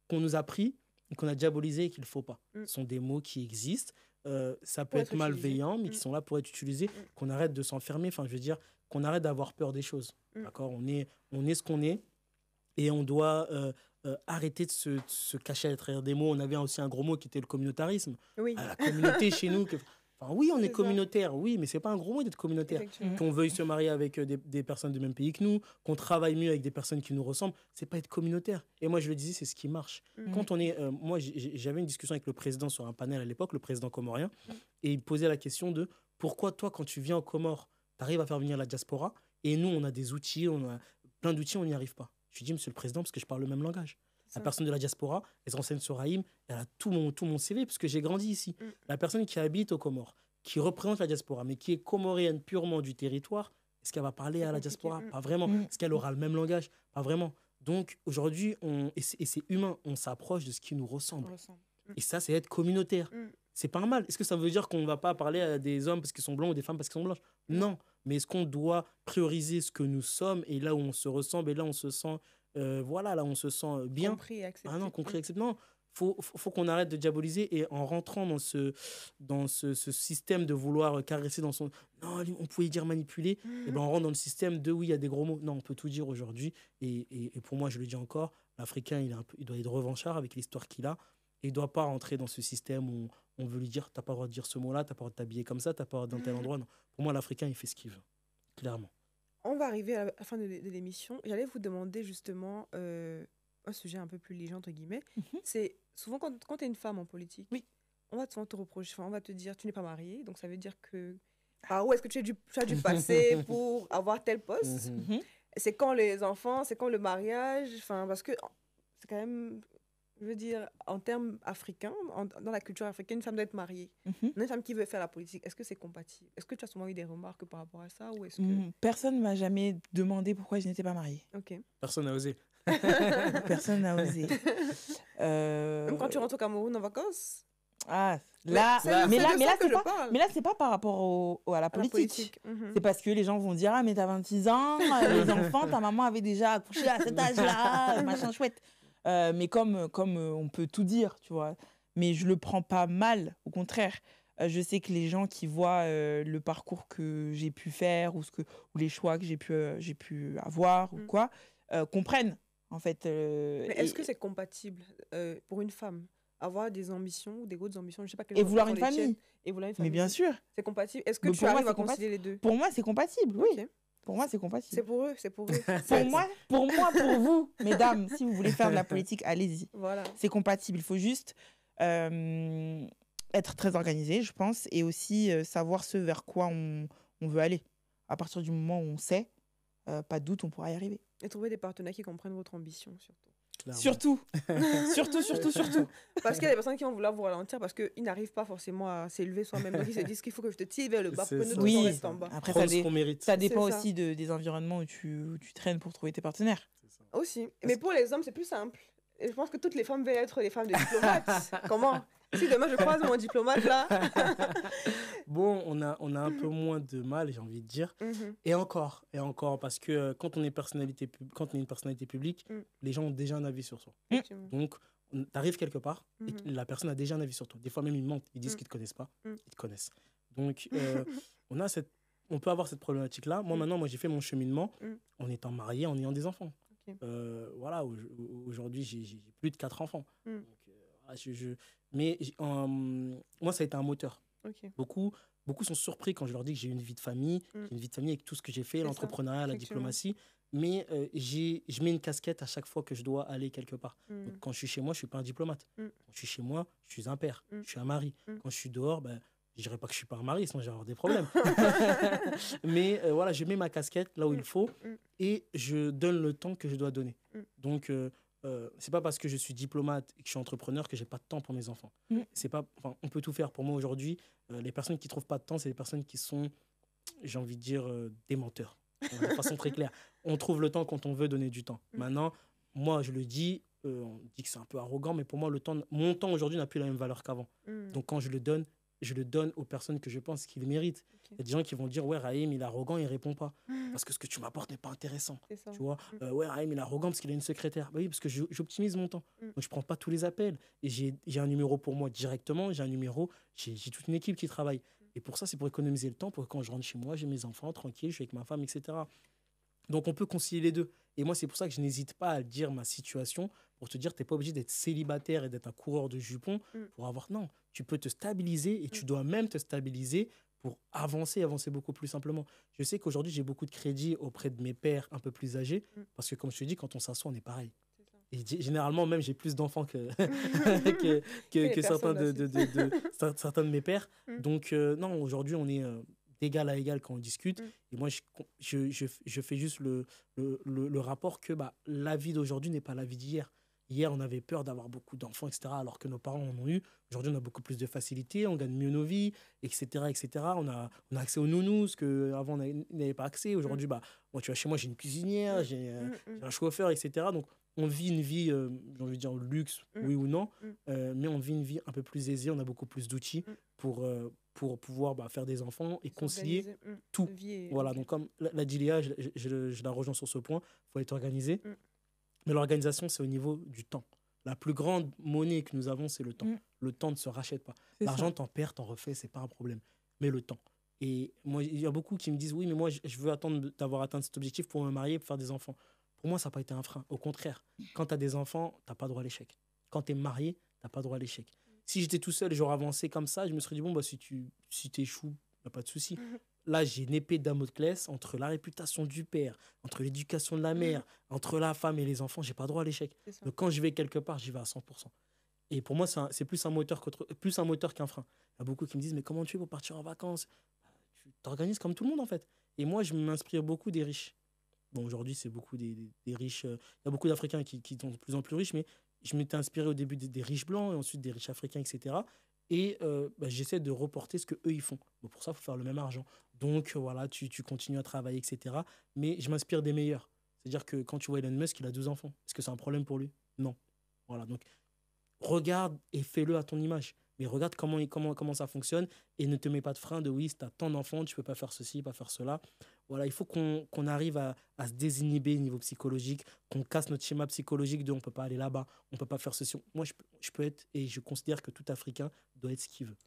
nous a pris et qu'on a diabolisés et qu'il ne faut pas. Ce sont des mots qui existent. ça peut Pour être être utilisé. malveillant, mais qui sont là pour être utilisés, qu'on arrête de s'enfermer, enfin, je veux dire, qu'on arrête d'avoir peur des choses. D'accord, on est ce qu'on est et on doit arrêter de se cacher derrière des mots. On avait aussi un gros mot qui était le communautarisme. Oui, La communauté chez nous, enfin, oui, on est C'est ça. communautaire, oui, mais c'est pas un gros mot d'être communautaire. effectivement. Qu'on veuille se marier avec des personnes du même pays que nous, qu'on travaille mieux avec des personnes qui nous ressemblent, c'est pas être communautaire. Et moi, je le disais, c'est ce qui marche. Quand on est, moi, j'avais une discussion avec le président sur un panel à l'époque, le président comorien, et il posait la question de pourquoi toi, quand tu viens aux Comores, tu arrives à faire venir la diaspora, et nous, on a des outils, on a plein d'outils, on n'y arrive pas. Je lui dis, monsieur le président, parce que je parle le même langage. C'est La ça. personne de la diaspora, elle se renseigne sur Raïm, elle a tout mon CV, parce que j'ai grandi ici. La personne qui habite aux Comores, qui représente la diaspora, mais qui est comorienne purement du territoire, est-ce qu'elle va parler C'est à la compliqué. diaspora? Pas vraiment. Est-ce qu'elle aura le même langage? Pas vraiment. Donc aujourd'hui, et c'est humain, on s'approche de ce qui nous ressemble. On ressemble. Et ça, c'est être communautaire. Mm. C'est pas mal. Est-ce que ça veut dire qu'on ne va pas parler à des hommes parce qu'ils sont blancs ou des femmes parce qu'ils sont blanches? Non. Mais est-ce qu'on doit prioriser ce que nous sommes et là où on se ressemble et là où on se sent, voilà, là où on se sent bien? Compris et accepté. Ah non, compris, accepté. Non, faut qu'on arrête de diaboliser et en rentrant dans ce système de vouloir caresser dans son... Non, on pouvait dire manipuler. Et ben on rentre dans le système de oui, il y a des gros mots. Non, on peut tout dire aujourd'hui. Et pour moi, je le dis encore, l'Africain, il doit être revanchard avec l'histoire qu'il a. Et il ne doit pas rentrer dans ce système où on veut lui dire t'as pas le droit de dire ce mot-là, t'as pas le droit de t'habiller comme ça, t'as pas le droit dans tel endroit. Non. Pour moi, l'Africain, il fait ce qu'il veut. Clairement. On va arriver à la fin de l'émission. J'allais vous demander justement un sujet un peu plus léger, entre guillemets. C'est souvent quand tu es une femme en politique, Oui. on va souvent te reprocher, enfin, on va te dire tu n'es pas mariée, donc ça veut dire que par où est-ce que tu as dû passer pour avoir tel poste. C'est quand les enfants, c'est quand le mariage, enfin, parce que c'est quand même, je veux dire, en termes africains, dans la culture africaine, une femme doit être mariée. Une femme qui veut faire la politique, est-ce que c'est compatible? Est-ce que tu as souvent eu des remarques par rapport à ça ou est-ce que... Personne ne m'a jamais demandé pourquoi je n'étais pas mariée. Ok. Personne n'a osé. Personne n'a osé. Même quand tu rentres au Cameroun en vacances. Ah, Mais là, c'est mais de là, ça mais là, que c'est je pas, parle. mais là, c'est pas par rapport à la À la politique. Mhm. C'est parce que les gens vont dire ah mais t'as 26 ans, les enfants, ta maman avait déjà accouché à cet âge-là, machin chouette. Mais comme on peut tout dire, tu vois. Mais je le prends pas mal, au contraire. Je sais que les gens qui voient le parcours que j'ai pu faire ou les choix que j'ai pu avoir ou quoi comprennent en fait. Mais est-ce que c'est compatible pour une femme avoir des ambitions ou des grosses ambitions, je sais pas quelles et vouloir sont une les tiennes, famille. et vouloir une Mais famille. bien sûr. C'est compatible. Est-ce que Mais tu pour moi, arrives à c'est concilier les deux? Pour moi, c'est compatible. Oui. Ok. Pour moi, c'est compatible. C'est pour eux, c'est pour eux. Pour moi, pour vous, mesdames, si vous voulez faire de la politique, allez-y. Voilà. C'est compatible. Il faut juste être très organisé, je pense, et aussi savoir ce vers quoi on veut aller. À partir du moment où on sait, pas de doute, on pourra y arriver. Et trouver des partenaires qui comprennent votre ambition, surtout. Clairement. Surtout. surtout. Parce qu'il y a des personnes qui vont vouloir vous ralentir parce qu'ils n'arrivent pas forcément à s'élever soi-même. Donc ils se disent qu'il faut que je te tire vers le bas pour que C'est nous ça. tous on Oui. reste en bas. Après, Prendre ce qu'on mérite. ça dépend C'est ça. aussi des environnements où tu traînes pour trouver tes partenaires. Aussi. Mais pour les hommes, c'est plus simple. Et je pense que toutes les femmes veulent être des femmes de diplomates. Comment? Si demain je croise mon diplomate là. Bon, on a un peu moins de mal, j'ai envie de dire. Mhm. Et encore, parce que quand on est une personnalité publique, les gens ont déjà un avis sur soi. Effectivement. Donc, tu arrives quelque part et Mhm. la personne a déjà un avis sur toi. Des fois même, ils mentent, ils disent qu'ils ne te connaissent pas, ils te connaissent. Donc, on peut avoir cette problématique-là. Moi, maintenant, j'ai fait mon cheminement en étant marié, en ayant des enfants. Ok. Voilà, aujourd'hui, j'ai plus de 4 enfants. Mm. Donc, mais moi, ça a été un moteur. Ok. Beaucoup sont surpris quand je leur dis que j'ai une vie de famille, j'ai une vie de famille avec tout ce que j'ai fait, C'est l'entrepreneuriat, ça, la effectivement. diplomatie. Mais je mets une casquette à chaque fois que je dois aller quelque part. Donc, quand je suis chez moi, je ne suis pas un diplomate. Quand je suis chez moi, je suis un père, je suis un mari. Quand je suis dehors, je dirais pas que je suis pas un mari, sinon j'ai avoir des problèmes. Mais voilà, je mets ma casquette là où il faut et je donne le temps que je dois donner. Donc, c'est pas parce que je suis diplomate et que je suis entrepreneur que j'ai pas de temps pour mes enfants. C'est pas, on peut tout faire. Pour moi aujourd'hui, les personnes qui trouvent pas de temps, c'est les personnes qui sont, j'ai envie de dire, des menteurs. De façon très claire. On trouve le temps quand on veut donner du temps. Maintenant, moi je le dis, on dit que c'est un peu arrogant, mais pour moi mon temps aujourd'hui n'a plus la même valeur qu'avant. Donc quand je le donne, je le donne aux personnes que je pense qu'ils méritent. Il y a des gens qui vont dire, ouais, Raïm, il est arrogant, il répond pas. Parce que ce que tu m'apportes n'est pas intéressant. Tu vois, ouais, Raïm, il est arrogant parce qu'il a une secrétaire. Bah oui, parce que j'optimise mon temps. Donc, je prends pas tous les appels. Et j'ai un numéro pour moi directement, j'ai un numéro, j'ai toute une équipe qui travaille. Et pour ça, c'est pour économiser le temps, pour que quand je rentre chez moi, j'ai mes enfants, tranquille, je suis avec ma femme, etc. Donc, on peut concilier les deux. Et moi, c'est pour ça que je n'hésite pas à dire ma situation pour te dire, tu n'es pas obligé d'être célibataire et d'être un coureur de jupons pour avoir... Non, tu peux te stabiliser et tu dois même te stabiliser pour avancer beaucoup plus simplement. Je sais qu'aujourd'hui, j'ai beaucoup de crédit auprès de mes pères un peu plus âgés parce que, comme je te dis, quand on s'assoit, on est pareil. Et généralement, même, j'ai plus d'enfants que certains de mes pères. Donc, non, aujourd'hui, on est d'égal à égal quand on discute. Et moi, je fais juste le rapport que la vie d'aujourd'hui n'est pas la vie d'hier. Hier, on avait peur d'avoir beaucoup d'enfants, etc., alors que nos parents en ont eu. Aujourd'hui, on a beaucoup plus de facilité, on gagne mieux nos vies, etc., etc. On a accès aux nounous, qu'avant, on n'avait pas accès. Aujourd'hui, moi, tu vois, chez moi, j'ai une cuisinière, j'ai un chauffeur, etc. Donc, on vit une vie, j'ai envie de dire luxe, oui ou non, mais on vit une vie un peu plus aisée, on a beaucoup plus d'outils pour pouvoir faire des enfants et concilier tout. Voilà, donc comme l'a dit Léa, je la rejoins sur ce point, il faut être organisé. Mais l'organisation, c'est au niveau du temps. La plus grande monnaie que nous avons, c'est le temps. Le temps ne se rachète pas. L'argent, t'en perds, t'en refais, c'est pas un problème. Mais le temps. Et moi, il y a beaucoup qui me disent, oui, mais moi, je veux attendre d'avoir atteint cet objectif pour me marier, pour faire des enfants. Pour moi, ça n'a pas été un frein. Au contraire, quand tu as des enfants, tu n'as pas droit à l'échec. Quand tu es marié, tu n'as pas droit à l'échec. Si j'étais tout seul et j'aurais avancé comme ça, je me serais dit, bon, si tu échoues, il n'y a pas de souci. Là, j'ai une épée de Damoclès entre la réputation du père, entre l'éducation de la mère, entre la femme et les enfants, je n'ai pas droit à l'échec. Donc, quand je vais quelque part, j'y vais à 100%. Et pour moi, c'est plus un moteur qu'un frein. Il y a beaucoup qui me disent, mais comment tu fais pour partir en vacances? Tu t'organises comme tout le monde, en fait. Et moi, je m'inspire beaucoup des riches. Bon, aujourd'hui, c'est beaucoup des riches. Il y a beaucoup d'Africains qui sont de plus en plus riches, mais je m'étais inspiré au début des riches blancs et ensuite des riches africains, etc. Et j'essaie de reporter ce qu'eux, ils font. Bon, pour ça, il faut faire le même argent. Donc, voilà, tu continues à travailler, etc. Mais je m'inspire des meilleurs. C'est-à-dire que quand tu vois Elon Musk, il a 12 enfants. Est-ce que c'est un problème pour lui? Non. Voilà, donc regarde et fais-le à ton image. Mais regarde comment ça fonctionne et ne te mets pas de frein de oui, si tu as tant d'enfants, tu ne peux pas faire ceci, pas faire cela. Voilà, il faut qu'on arrive à se désinhiber au niveau psychologique, qu'on casse notre schéma psychologique de on ne peut pas aller là-bas, on ne peut pas faire ceci. Moi, je peux être, et je considère que tout Africain doit être ce qu'il veut.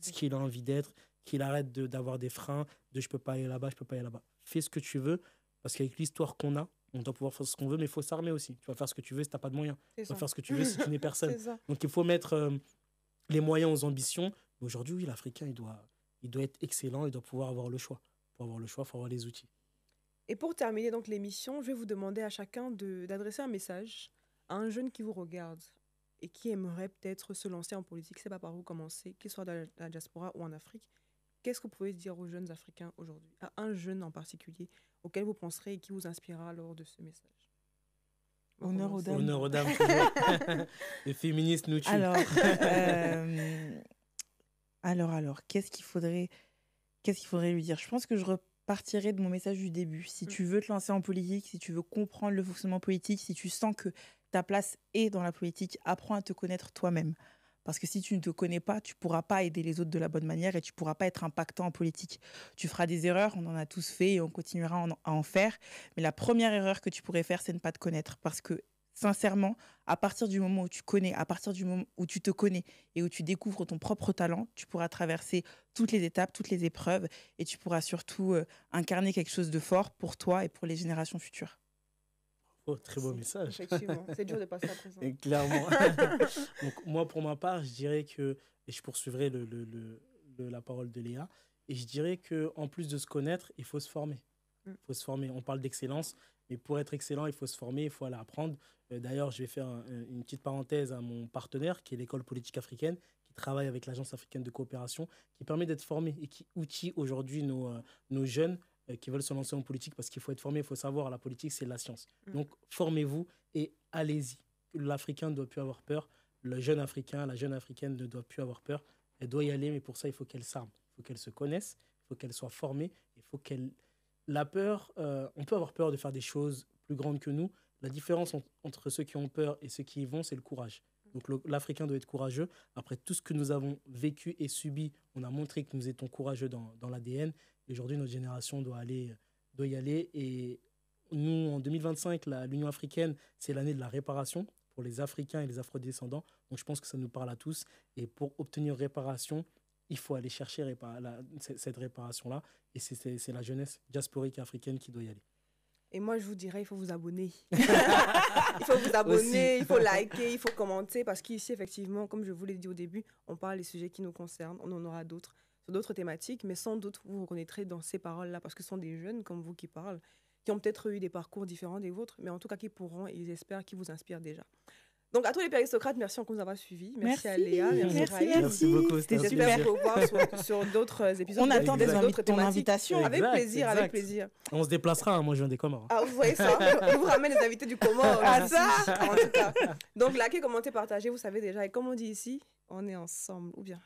Ce qu'il a envie d'être, qu'il arrête d'avoir des freins, de je ne peux pas aller là-bas, je ne peux pas aller là-bas. Fais ce que tu veux, parce qu'avec l'histoire qu'on a, on doit pouvoir faire ce qu'on veut, mais il faut s'armer aussi. Tu vas faire ce que tu veux si tu n'as pas de moyens. Tu vas faire ce que tu veux si tu n'es personne. Donc, il faut mettre les moyens aux ambitions. Aujourd'hui, oui, l'Africain, il doit être excellent, il doit pouvoir avoir le choix. Pour avoir le choix, il faut avoir les outils. Et pour terminer donc l'émission, je vais vous demander à chacun d'adresser un message à un jeune qui vous regarde et qui aimerait peut-être se lancer en politique, c'est pas par où commencer, qu'il soit dans la diaspora ou en Afrique. Qu'est-ce que vous pouvez dire aux jeunes Africains aujourd'hui, à un jeune en particulier, auquel vous penserez et qui vous inspirera lors de ce message? Honneur aux dames. Honneur aux dames, toujours. Les féministes nous tuent. Alors, qu'est-ce qu'il faudrait lui dire? Je pense que je repartirais de mon message du début. Si tu veux te lancer en politique, si tu veux comprendre le fonctionnement politique, si tu sens que ta place est dans la politique, apprends à te connaître toi-même. Parce que si tu ne te connais pas, tu ne pourras pas aider les autres de la bonne manière et tu ne pourras pas être impactant en politique. Tu feras des erreurs, on en a tous fait et on continuera à en faire. Mais la première erreur que tu pourrais faire, c'est ne pas te connaître. Parce que sincèrement, à partir du moment où tu connais, à partir du moment où tu te connais et où tu découvres ton propre talent, tu pourras traverser toutes les étapes, toutes les épreuves et tu pourras surtout incarner quelque chose de fort pour toi et pour les générations futures. Oh, très beau message. Effectivement, c'est dur de passer à présent. Et clairement. Donc, moi, pour ma part, je dirais que, et je poursuivrai la parole de Léa, et je dirais qu'en plus de se connaître, il faut se former. Il faut se former. On parle d'excellence, mais pour être excellent, il faut se former, il faut aller apprendre. D'ailleurs, je vais faire une petite parenthèse à mon partenaire, qui est l'École politique africaine, qui travaille avec l'Agence africaine de coopération, qui permet d'être formé et qui outille aujourd'hui nos jeunes qui veulent se lancer en politique, parce qu'il faut être formé, il faut savoir, la politique, c'est la science. Donc, formez-vous et allez-y. L'Africain ne doit plus avoir peur. Le jeune Africain, la jeune Africaine ne doit plus avoir peur. Elle doit y aller, mais pour ça, il faut qu'elle s'arme. Il faut qu'elle se connaisse, il faut qu'elle soit formée, il faut qu'elle... La peur, on peut avoir peur de faire des choses plus grandes que nous. La différence entre ceux qui ont peur et ceux qui y vont, c'est le courage. Donc l'Africain doit être courageux. Après tout ce que nous avons vécu et subi, on a montré que nous étions courageux dans l'ADN. Et aujourd'hui, notre génération doit y aller. Et nous, en 2025, l'Union africaine, c'est l'année de la réparation pour les Africains et les Afro-descendants. Donc je pense que ça nous parle à tous. Et pour obtenir réparation, il faut aller chercher cette réparation-là. Et c'est la jeunesse diasporique africaine qui doit y aller. Et moi, je vous dirais, il faut vous abonner. Il faut vous abonner, il faut liker, il faut commenter. Parce qu'ici, effectivement, comme je vous l'ai dit au début, on parle des sujets qui nous concernent. On en aura d'autres, sur d'autres thématiques. Mais sans doute, vous vous reconnaîtrez dans ces paroles-là. Parce que ce sont des jeunes comme vous qui parlent, qui ont peut-être eu des parcours différents des vôtres. Mais en tout cas, qui pourront, et j'espère, qui vous inspirent déjà. Donc, à tous les périsocrates, merci encore de nous avoir suivis. Merci à Léa, merci beaucoup. C'était super. J'espère vous revoir sur d'autres épisodes. On attend ton invitation. Avec plaisir, avec plaisir. On se déplacera, moi je viens des Comores. Ah, vous voyez ça? Je vous ramène les invités du Comore. Ah, ça en tout cas. Donc, likez, commentez, partagez, vous savez déjà. Et comme on dit ici, on est ensemble. Ou bien.